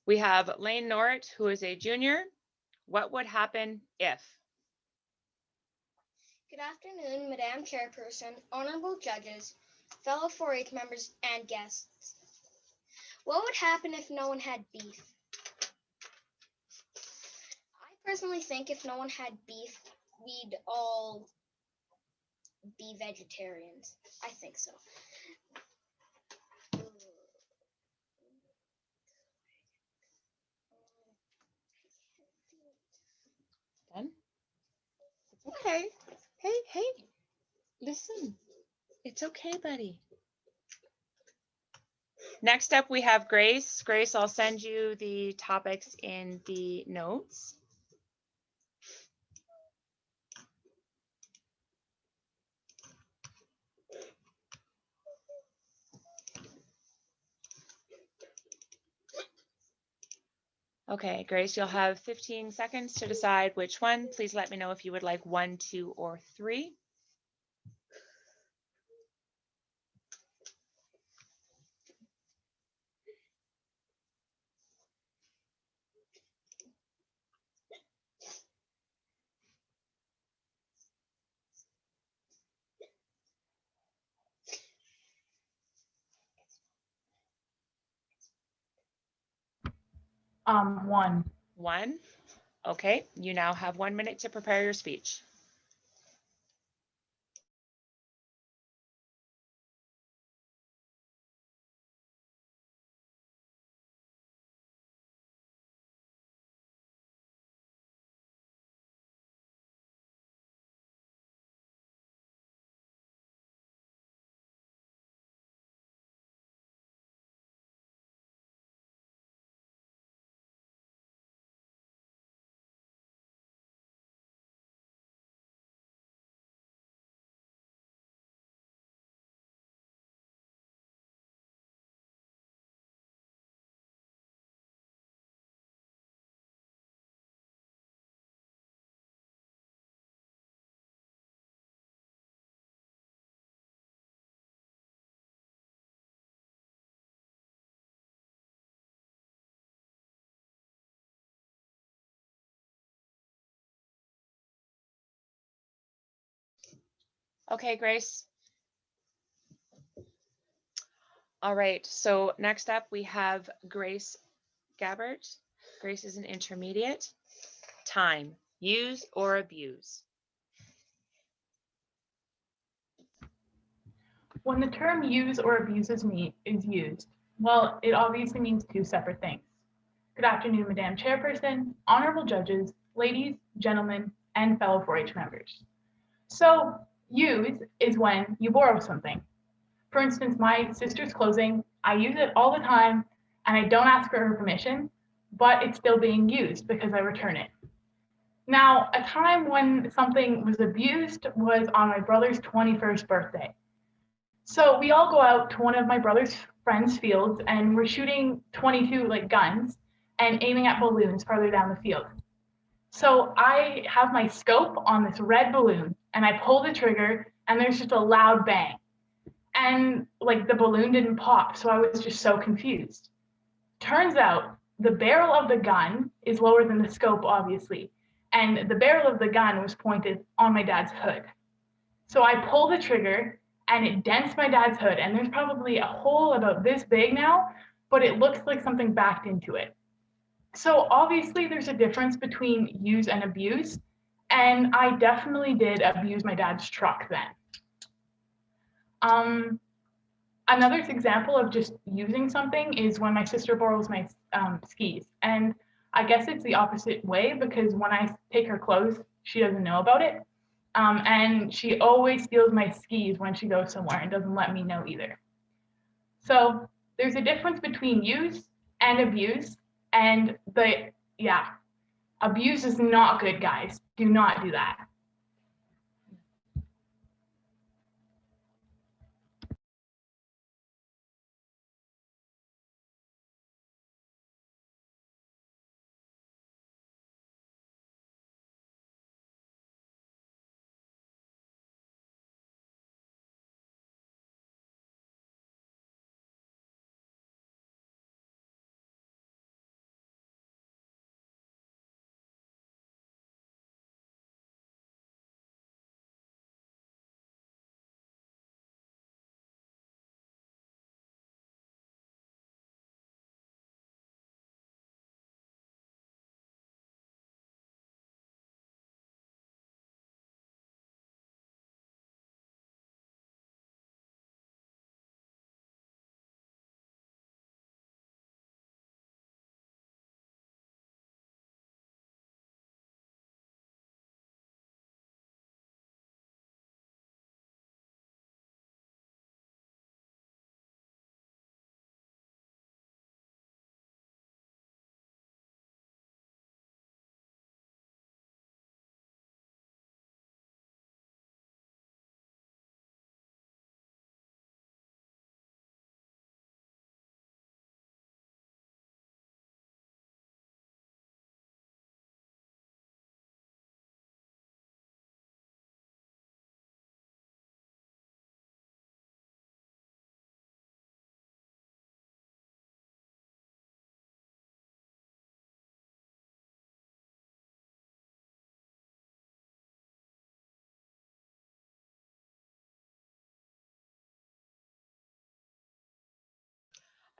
We have Lane Norrit, who is a junior. What would happen if? Good afternoon, Madam Chairperson, honorable judges, fellow 4-H members, and guests. What would happen if no one had beef? I personally think if no one had beef, we'd all be vegetarians. I think so. Done? It's okay. Hey, listen. It's okay, buddy. Next up, we have Grace. Grace, I'll send you the topics in the notes. Okay, Grace, you'll have 15 seconds to decide which one. Please let me know if you would like 1, 2, or 3. One. 1. Okay, you now have 1 minute to prepare your speech. Okay, Grace. All right, so next up we have Grace Gabbert. Grace is an intermediate. Time, use or abuse. When the term use or abuse is used, well, it obviously means two separate things. Good afternoon, Madam Chairperson, honorable judges, ladies, gentlemen, and fellow 4-H members. So, use is when you borrow something. For instance, my sister's clothing, I use it all the time and I don't ask for her permission, but it's still being used because I return it. Now, a time when something was abused was on my brother's 21st birthday. So we all go out to one of my brother's friends' fields and we're shooting 22 guns and aiming at balloons farther down the field. So I have my scope on this red balloon and I pull the trigger and there's just a loud bang. And the balloon didn't pop, so I was just so confused. Turns out the barrel of the gun is lower than the scope, obviously, and the barrel of the gun was pointed on my dad's hood. So I pull the trigger and it dents my dad's hood, and there's probably a hole about this big now, but it looks like something backed into it. So obviously there's a difference between use and abuse, and I definitely did abuse my dad's truck then. Another example of just using something is when my sister borrows my skis. And I guess it's the opposite way because when I take her clothes, she doesn't know about it. And she always steals my skis when she goes somewhere and doesn't let me know either. So there's a difference between use and abuse. And abuse is not good, guys. Do not do that.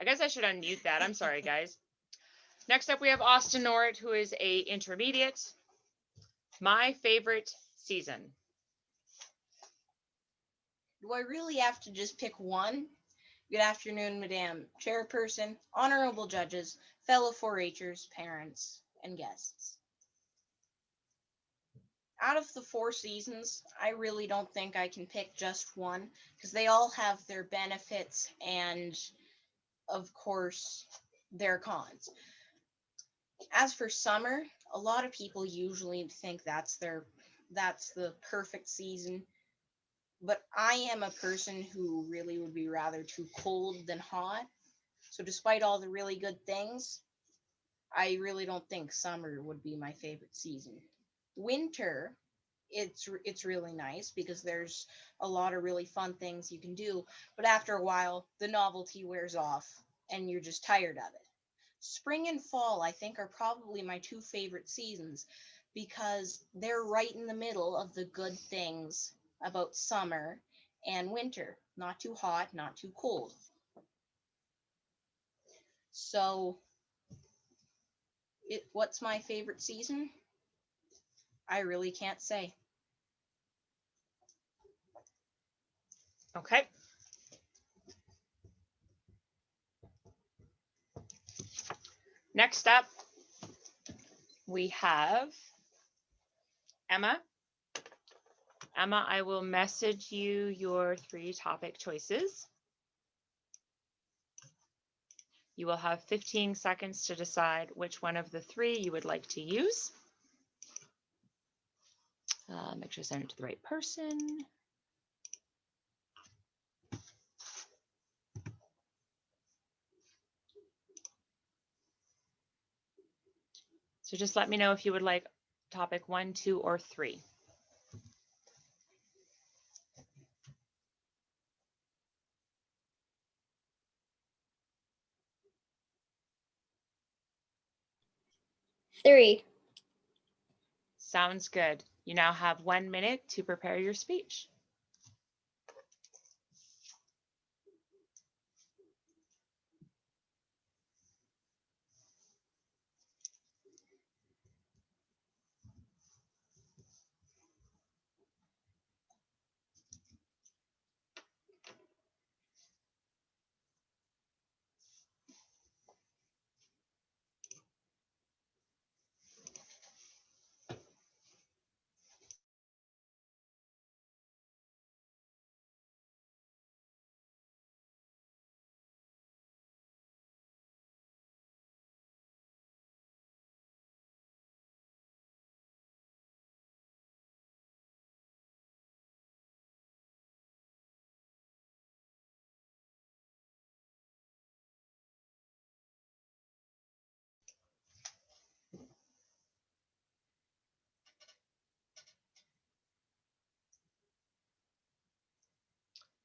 I guess I should unmute that. I'm sorry, guys. Next up, we have Austin Nort, who is a intermediate. My favorite season. Do I really have to just pick one? Good afternoon, Madam Chairperson, honorable judges, fellow 4-Hers, parents, and guests. Out of the 4 seasons, I really don't think I can pick just one because they all have their benefits and, of course, their cons. As for summer, a lot of people usually think that's the perfect season. But I am a person who really would be rather too cold than hot. So despite all the really good things, I really don't think summer would be my favorite season. Winter, it's really nice because there's a lot of really fun things you can do. But after a while, the novelty wears off and you're just tired of it. Spring and fall, I think, are probably my 2 favorite seasons because they're right in the middle of the good things about summer and winter. Not too hot, not too cold. So, what's my favorite season? I really can't say. Okay. Next up, we have Emma. Emma, I will message you your 3 topic choices. You will have 15 seconds to decide which one of the 3 you would like to use. Make sure to send it to the right person. So just let me know if you would like topic 1, 2, or 3. Three. Sounds good. You now have 1 minute to prepare your speech.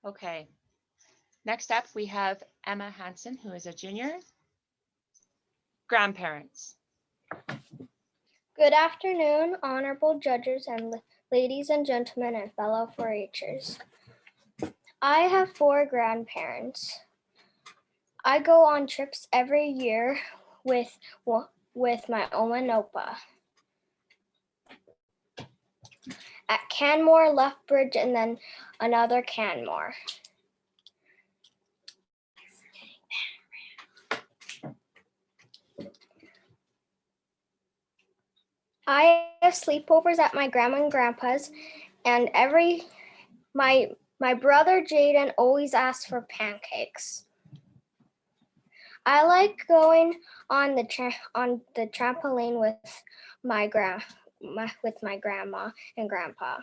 Okay. Next up, we have Emma Hansen, who is a junior. Grandparents. Good afternoon, honorable judges and ladies and gentlemen and fellow 4-Hers. I have 4 grandparents. I go on trips every year with my Oma and Opa. At Canmore, Lethbridge, and then another Canmore. I have sleepovers at my grandma and grandpa's, and my brother Jaden always asks for pancakes. I like going on the trampoline with my grandma and grandpa.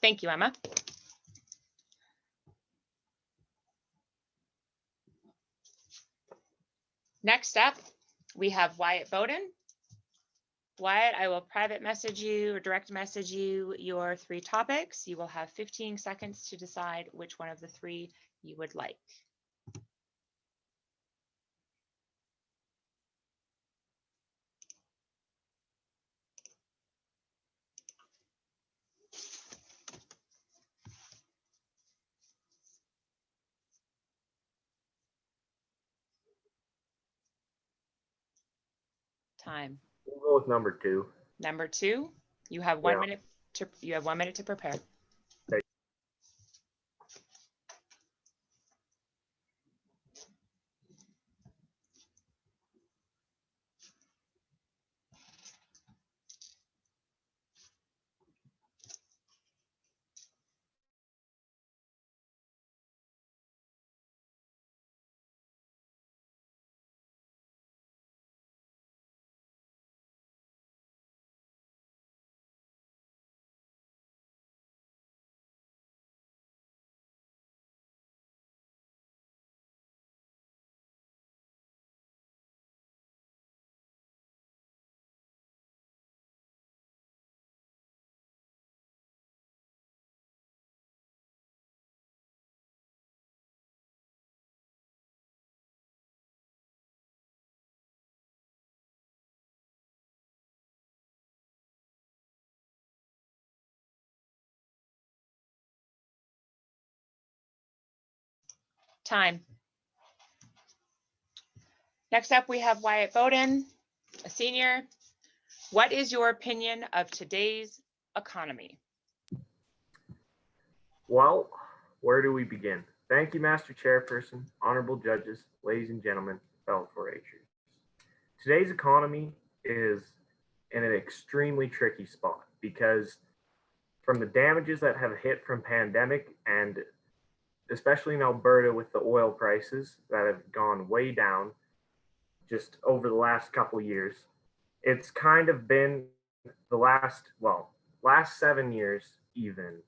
Thank you, Emma. Next up, we have Wyatt Bowden. Wyatt, I will private message you or direct message you your 3 topics. You will have 15 seconds to decide which one of the 3 you would like. Time. We'll go with number 2. Number 2, you have 1 minute to prepare. time. Next up, we have Wyatt Bowden, a senior. What is your opinion of today's economy? Well, where do we begin? Thank you, Master Chairperson, honorable judges, ladies and gentlemen, fellow 4-Hers. Today's economy is in an extremely tricky spot because from the damages that have hit from pandemic and especially in Alberta with the oil prices that have gone way down just over the last couple years, it's kind of been the last 7 years even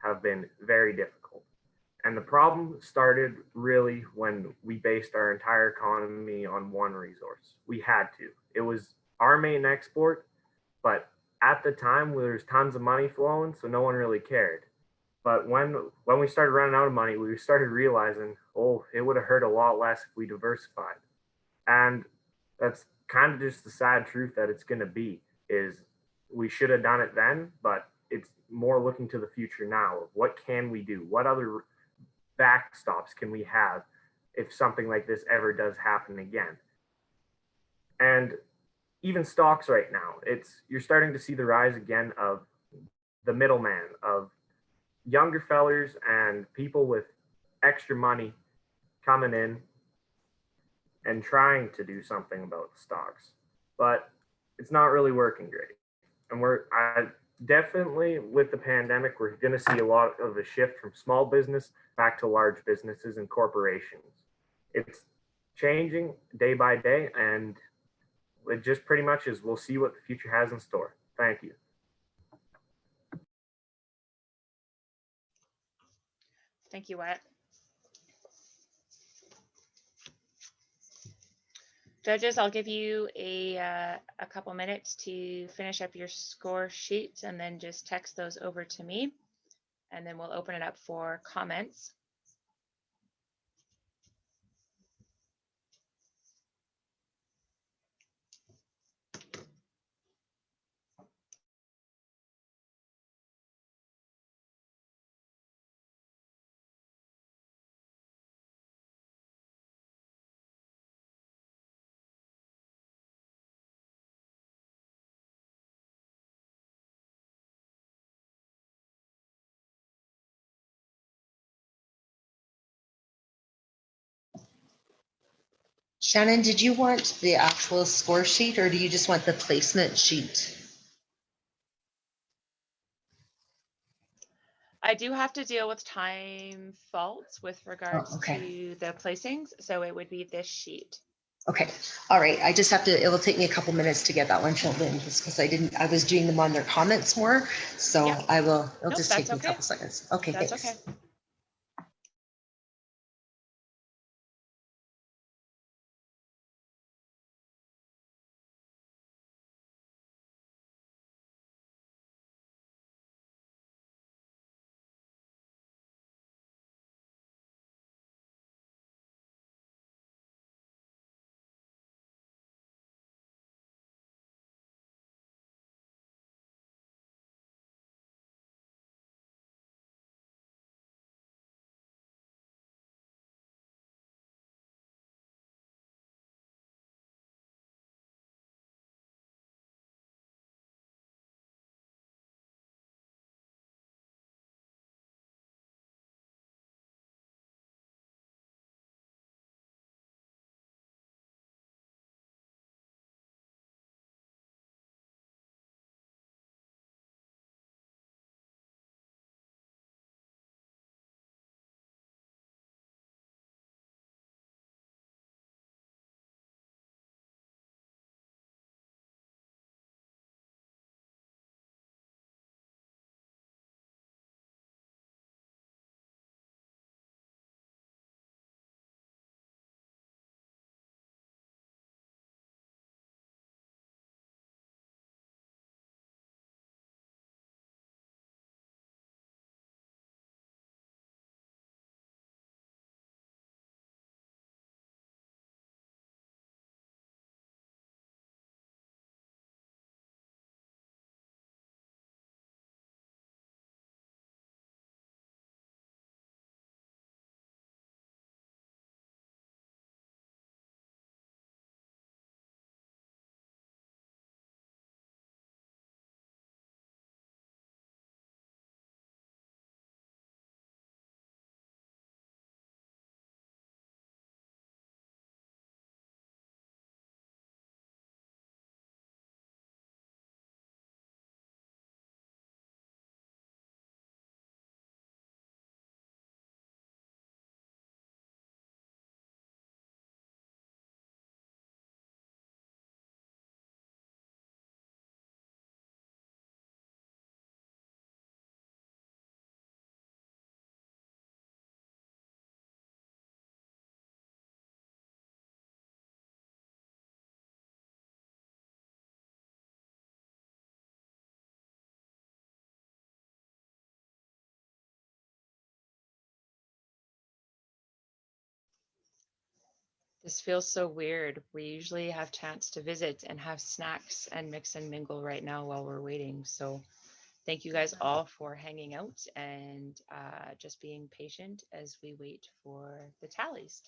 have been very difficult. And the problem started really when we based our entire economy on one resource. We had to. It was our main export, but at the time there was tons of money flowing, so no one really cared. But when we started running out of money, we started realizing, oh, it would have hurt a lot less if we diversified. And that's kind of just the sad truth that it's going to be, is we should have done it then, but it's more looking to the future now of what can we do? What other backstops can we have if something like this ever does happen again? And even stocks right now, you're starting to see the rise again of the middleman, of younger fellers and people with extra money coming in and trying to do something about the stocks, but it's not really working great. And definitely with the pandemic, we're going to see a lot of a shift from small business back to large businesses and corporations. It's changing day by day, and it just pretty much is, we'll see what the future has in store. Thank you. Thank you, Wyatt. Judges, I'll give you a couple minutes to finish up your score sheets and then just text those over to me, and then we'll open it up for comments. Shannon, did you want the actual score sheet or do you just want the placement sheet? I do have to deal with time faults with regards okay. to the placings, so it would be this sheet. Okay, all right. I just have to, it will take me a couple minutes to get that one filled in just because I was doing them on their comments more. So Yeah. it'll Nope, just that's take me a okay. couple seconds. Okay, That's thanks. okay. This feels so weird. We usually have chance to visit and have snacks and mix and mingle right now while we're waiting. So thank you guys all for hanging out and just being patient as we wait for the tallies.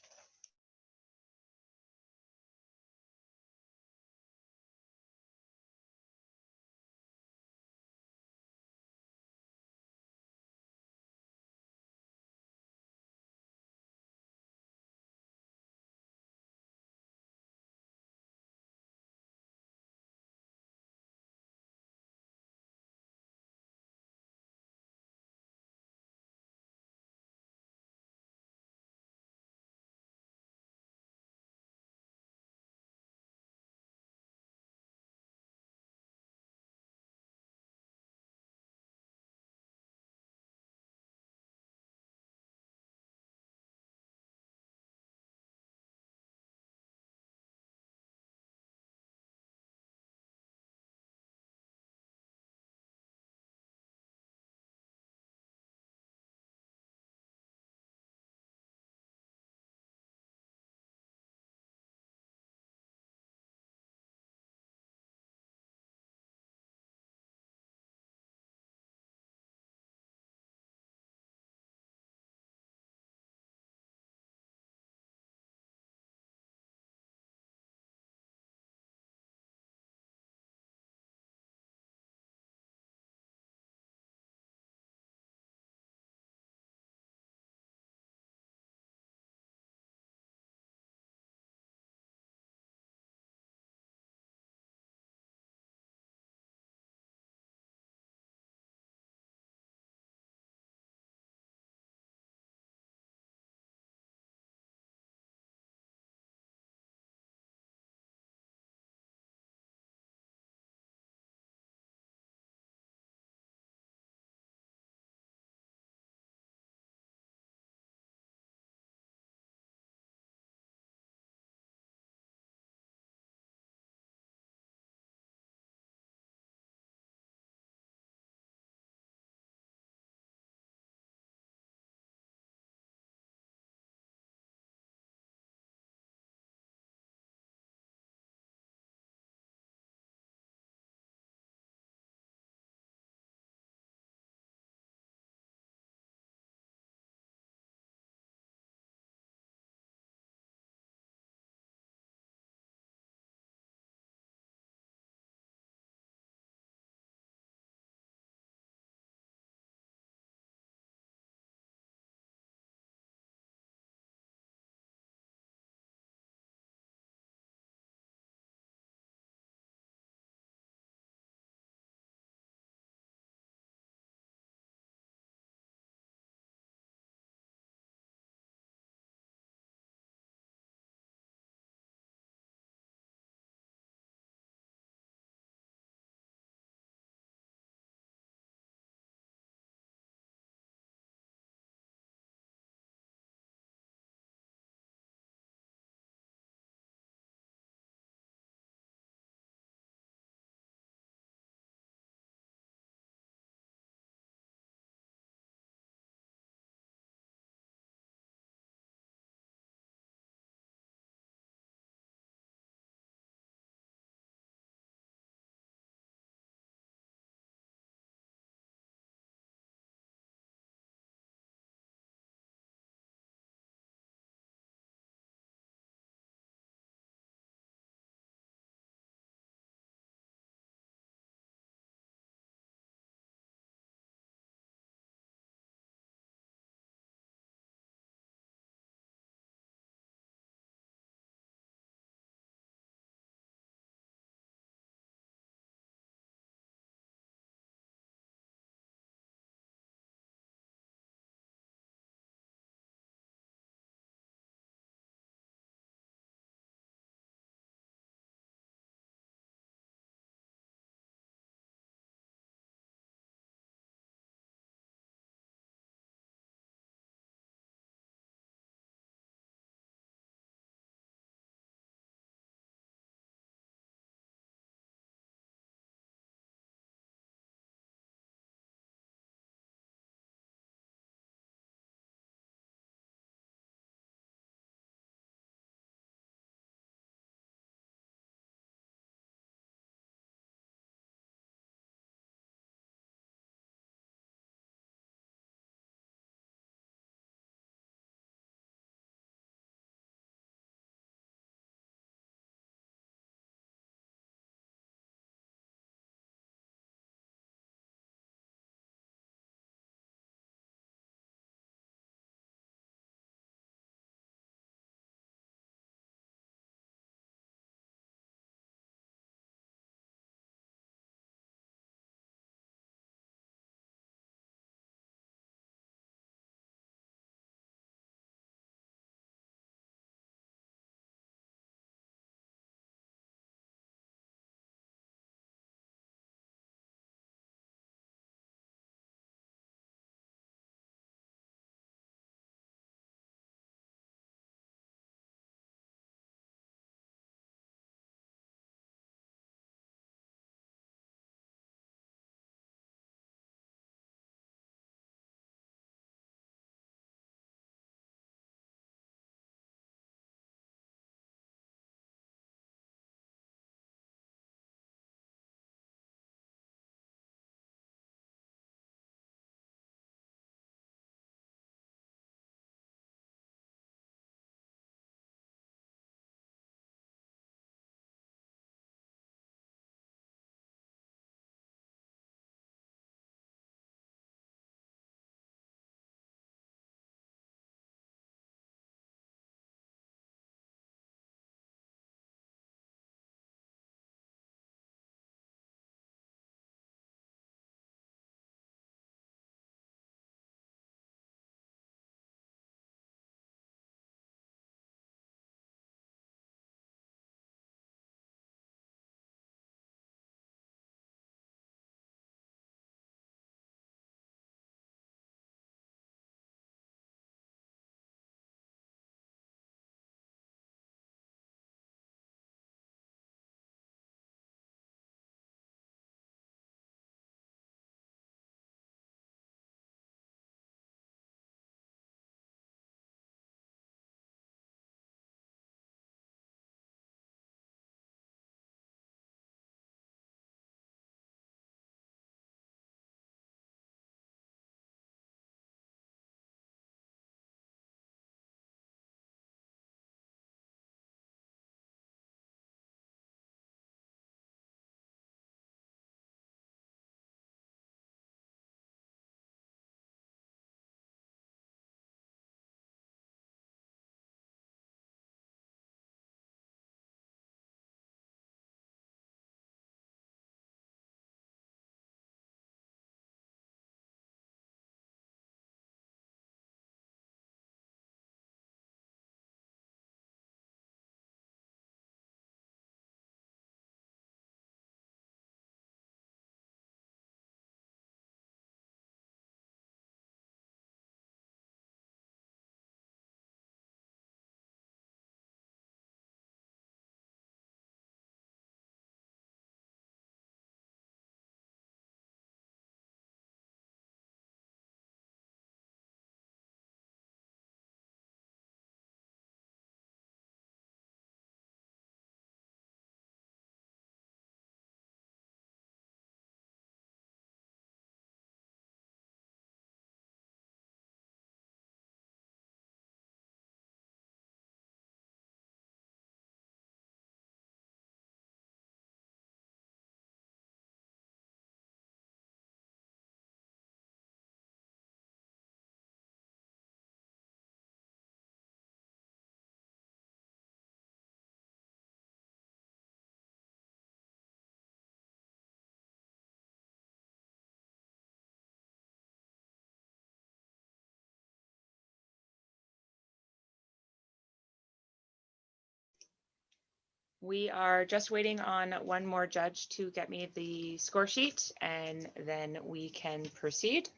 We are just waiting on one more judge to get me the score sheet, and then we can proceed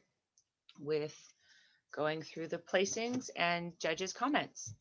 with going through the placings and judges' comments.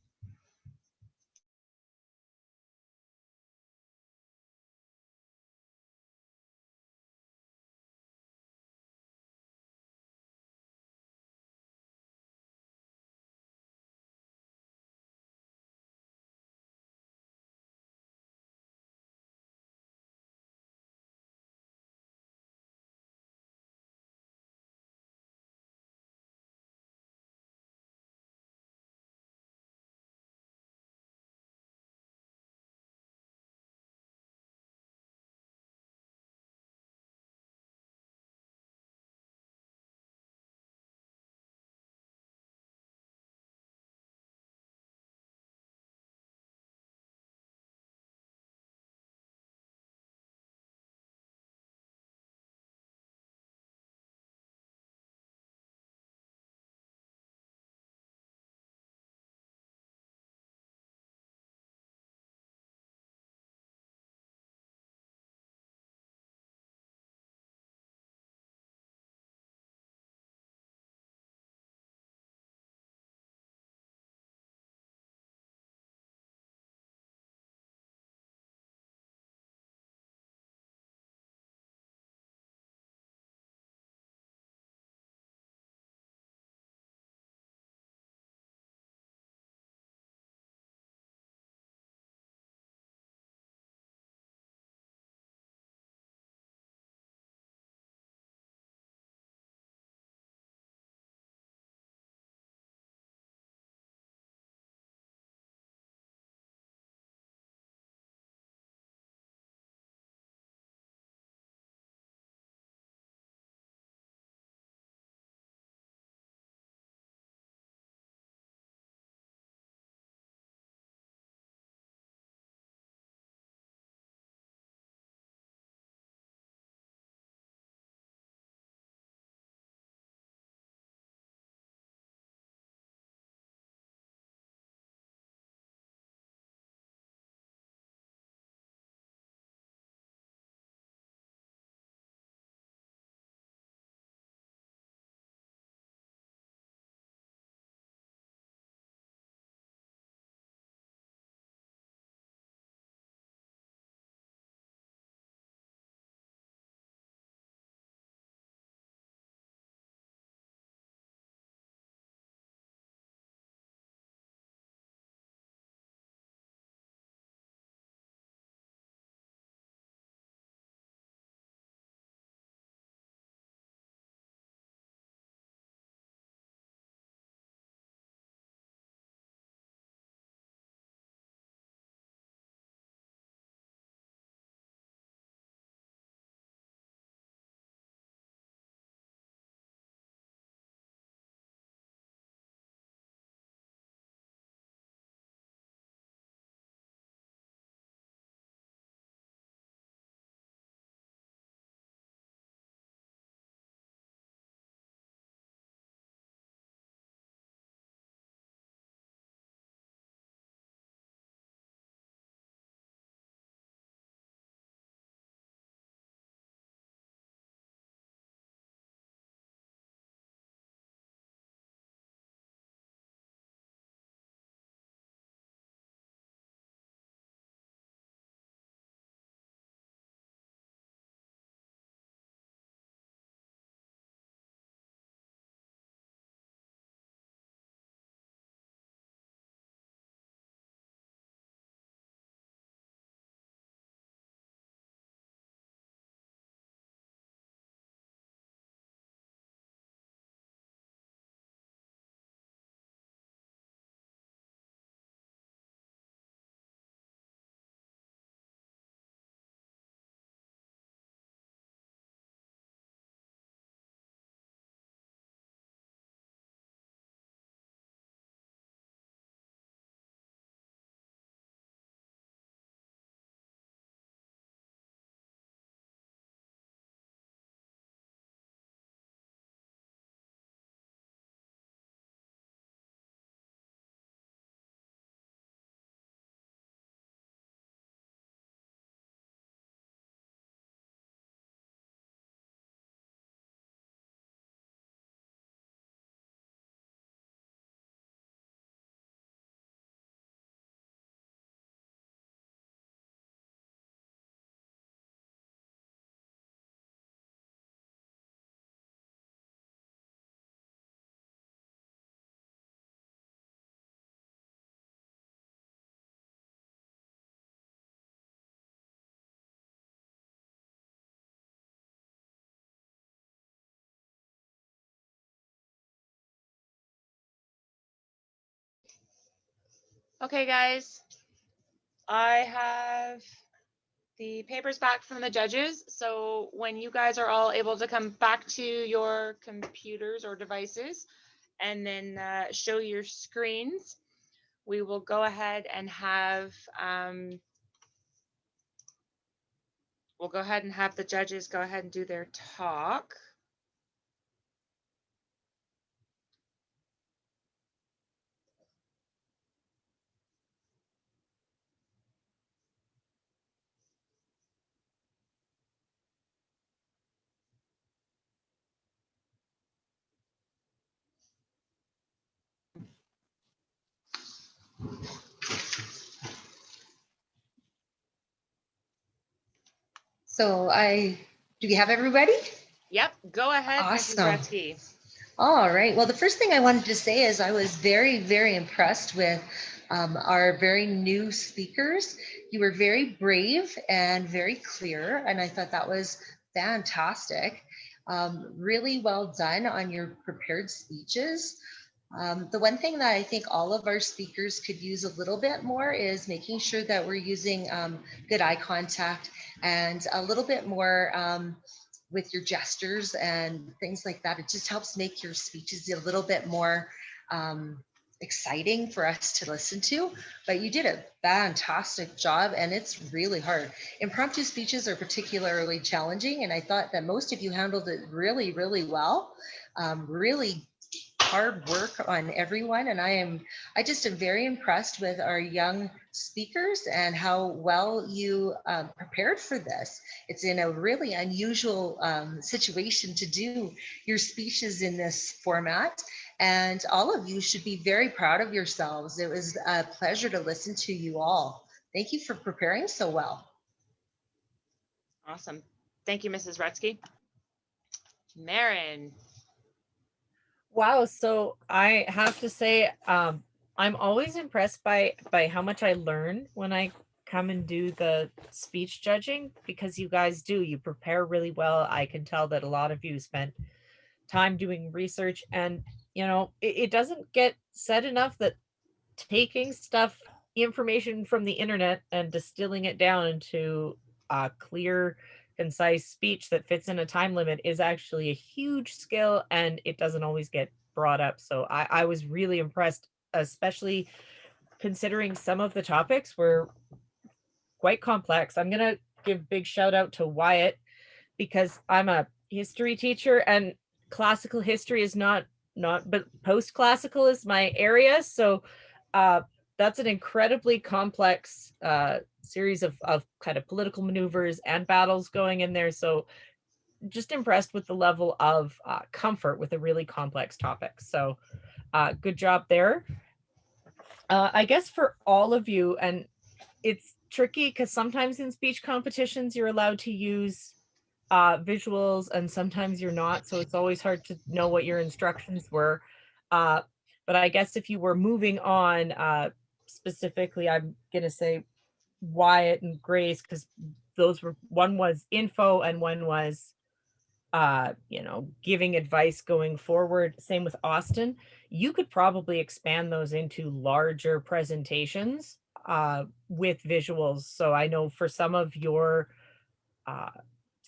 Okay, guys. I have the papers back from the judges. So when you guys are all able to come back to your computers or devices and then show your screens, we will go ahead and have we'll go ahead and have the judges go ahead and do their talk. So do we have everybody? Yep, go ahead, Awesome. Mrs. Gretzky. All right. Well, the first thing I wanted to say is I was very, very impressed with our very new speakers. You were very brave and very clear, and I thought that was fantastic. Really well done on your prepared speeches. The one thing that I think all of our speakers could use a little bit more is making sure that we're using good eye contact and a little bit more with your gestures and things like that. It just helps make your speeches a little bit more exciting for us to listen to. But you did a fantastic job, and it's really hard. Impromptu speeches are particularly challenging, and I thought that most of you handled it really, really well. Really hard work on everyone, and I just am very impressed with our young speakers and how well you prepared for this. It's in a really unusual situation to do your speeches in this format, and all of you should be very proud of yourselves. It was a pleasure to listen to you all. Thank you for preparing so well. Awesome. Thank you, Mrs. Rutsky. Marin. Wow, so I have to say, I'm always impressed by how much I learn when I come and do the speech judging, because you guys you prepare really well. I can tell that a lot of you spent time doing research, and it doesn't get said enough that taking information from the internet and distilling it down into a clear, concise speech that fits in a time limit is actually a huge skill, and it doesn't always get brought up. So I was really impressed, especially considering some of the topics were quite complex. I'm gonna give big shout out to Wyatt, because I'm a history teacher, and classical history is not but post-classical is my area. So that's an incredibly complex series of kind of political maneuvers and battles going in there. So just impressed with the level of comfort with a really complex topic. So good job there. I guess for all of you, and it's tricky because sometimes in speech competitions you're allowed to use visuals and sometimes you're not, so it's always hard to know what your instructions were. But I guess if you were moving on, specifically, I'm gonna say Wyatt and Grace, because those were, one was info and one was giving advice going forward. Same with Austin. You could probably expand those into larger presentations with visuals. So I know for some of your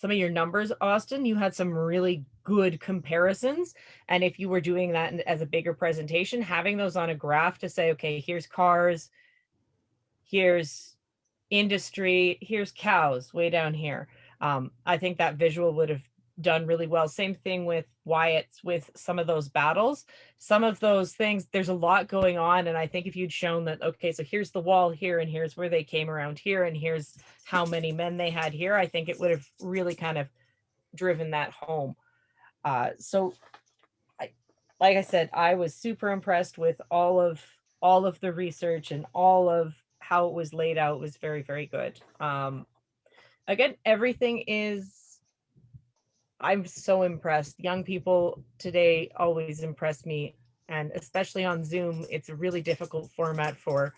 numbers, Austin, you had some really good comparisons. And if you were doing that as a bigger presentation, having those on a graph to say, okay, here's cars, here's industry, here's cows way down here. I think that visual would have done really well. Same thing with Wyatt's, with some of those battles, some of those things, there's a lot going on. And I think if you'd shown that, okay, so here's the wall here, and here's where they came around here, and here's how many men they had here, I think it would have really kind of driven that home. So like I said, I was super impressed with all of the research and all of how it was laid out. It was very, very good. Again, everything is, I'm so impressed. Young people today always impress me, and especially on Zoom, it's a really difficult format for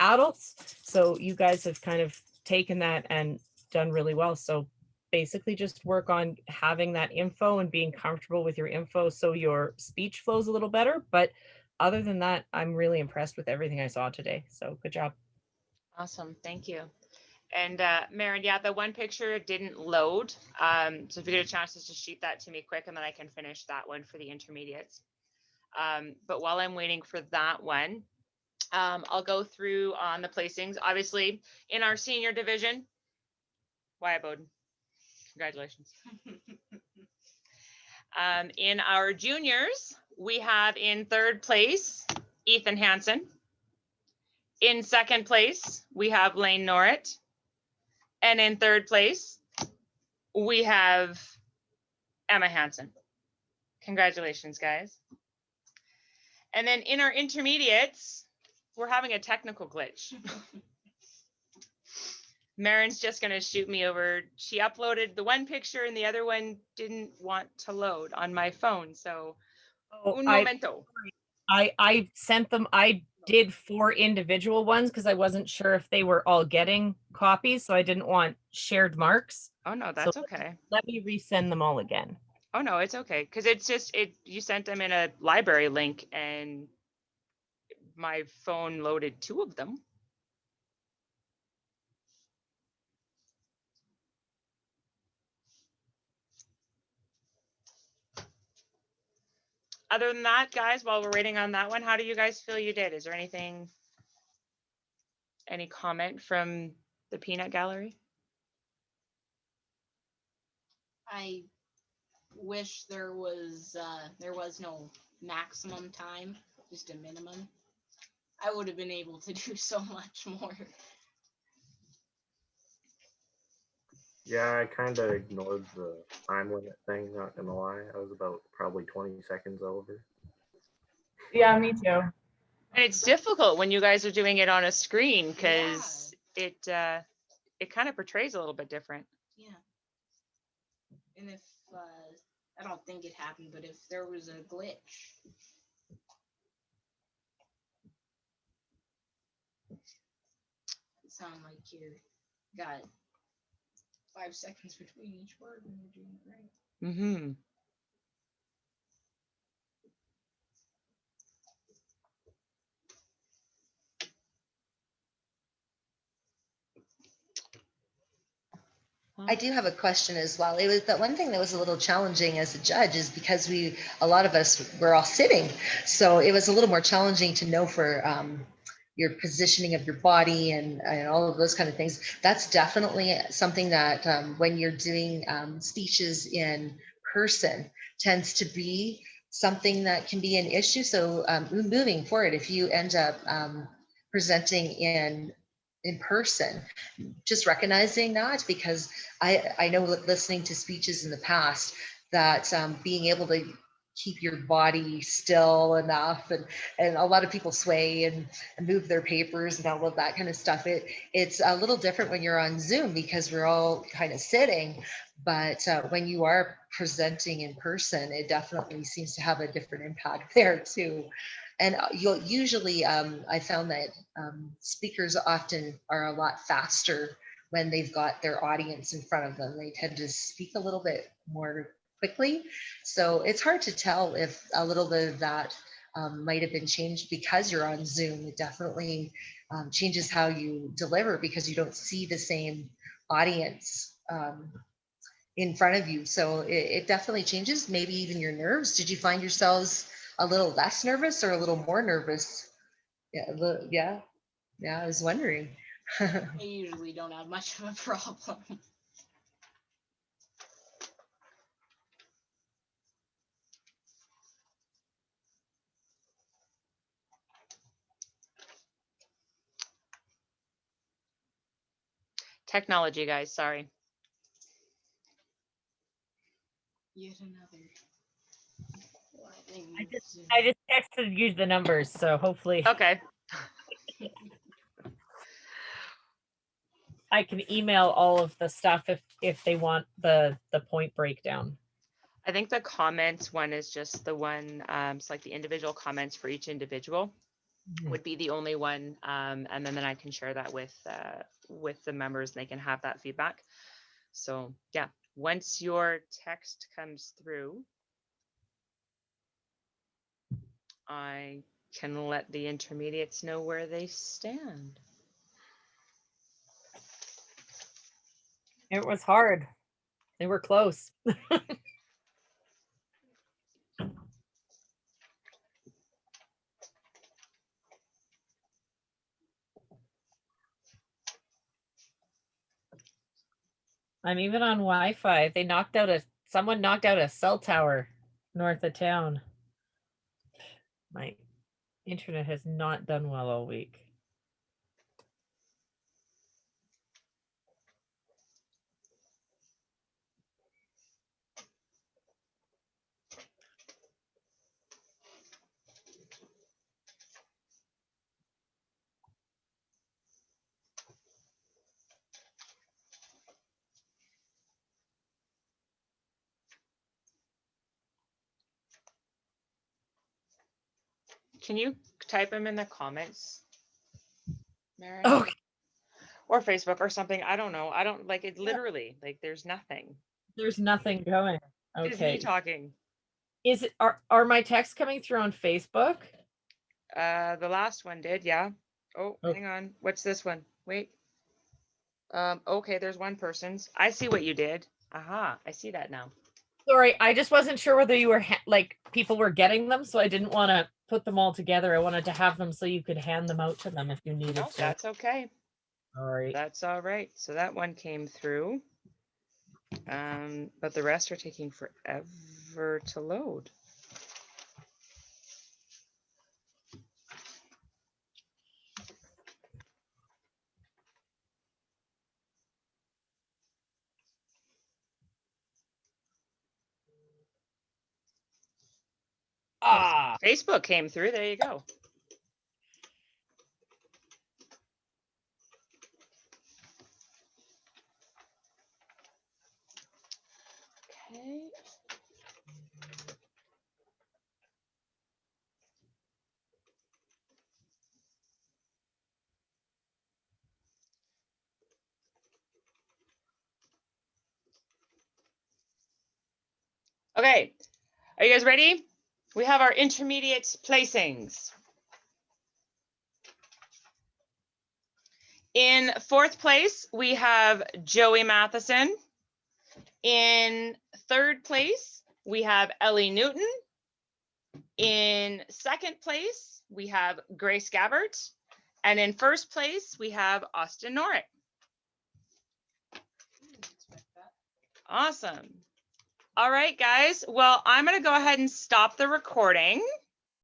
adults. So you guys have kind of taken that and done really well. So basically just work on having that info and being comfortable with your info so your speech flows a little better. But other than that, I'm really impressed with everything I saw today. So good job. Awesome, thank you. And Maren, yeah, the one picture didn't load. So if you get a chance, just shoot that to me quick and then I can finish that one for the intermediates. But while I'm waiting for that one, I'll go through on the placings. Obviously, in our senior division, Wyatt Bowden, congratulations. In our juniors, we have in third place, Ethan Hansen. In second place, we have Lane Norrit. And in third place, we have Emma Hansen. Congratulations, guys. And then in our intermediates, we're having a technical glitch. Maren's just going to shoot me over. She uploaded the one picture and the other one didn't want to load on my phone. So, un momento. I sent them. I did 4 individual ones because I wasn't sure if they were all getting copies. So I didn't want shared marks. Oh, no, that's okay. Let me resend them all again. Oh, no, it's okay. Because it's just, you sent them in a library link and my phone loaded 2 of them. Other than that, guys, while we're waiting on that one, how do you guys feel you did? Is there anything, any comment from the peanut gallery? I wish there was no maximum time, just a minimum. I would have been able to do so much more. Yeah, I kind of ignored the time limit thing, not gonna lie. I was about probably 20 seconds over. Yeah, me too. And it's difficult when you guys are doing it on a screen because it kind of portrays a little bit different. Yeah. And if I don't think it happened, but if there was a glitch, it sounds like you got 5 seconds between each word and you're doing it right. Mm-hmm. I do have a question as well. It was the one thing that was a little challenging as a judge is because a lot of us were all sitting. So it was a little more challenging to know for your positioning of your body and all of those kind of things. That's definitely something that when you're doing speeches in person tends to be something that can be an issue. So moving forward, if you end up presenting in person, just recognizing that, because I know listening to speeches in the past that being able to keep your body still enough, and a lot of people sway and move their papers and all of that kind of stuff. It's a little different when you're on Zoom because we're all kind of sitting, but when you are presenting in person, it definitely seems to have a different impact there too. And you'll usually, I found that speakers often are a lot faster when they've got their audience in front of them. They tend to speak a little bit more quickly. So it's hard to tell if a little bit of that might have been changed because you're on Zoom. It definitely changes how you deliver because you don't see the same audience in front of you. So it definitely changes, maybe even your nerves. Did you find yourselves a little less nervous or a little more nervous? Yeah, I was wondering. I usually don't have much of a problem. Technology, guys, sorry. Yet another. I just texted you the numbers, so hopefully. Okay. I can email all of the stuff if they want the point breakdown. I think the comments one is just the one, so like the individual comments for each individual would be the only one. And then I can share that with the members and they can have that feedback. So yeah, once your text comes through, I can let the intermediates know where they stand. It was hard. They were close. I'm even on Wi-Fi. Someone knocked out a cell tower north of town. My internet has not done well all week. Can you type them in the comments, Mary? Okay. Or Facebook or something? I don't know. I don't like it. Literally, like there's nothing. There's nothing going. It's me Okay. talking. Are my texts coming through on Facebook? The last one did, yeah. Oh, Oh. hang on. What's this one? Wait. Okay, there's one person's. I see what you did. Aha, I see that now. Sorry, I just wasn't sure whether you were like people were getting them, so I didn't want to put them all together. I wanted to have them so you could hand them out to them if you needed No, to. that's okay. All right. That's all right. So that one came through. But the rest are taking forever to load. Ah, Facebook came through. There you go. Okay. Okay. Are you guys ready? We have our intermediate placings. In fourth place, we have Joey Matheson. In third place, we have Ellie Newton. In second place, we have Grace Gabbert. And in first place, we have Austin Norrick. Awesome. All right, guys. Well, I'm going to go ahead and stop the recording.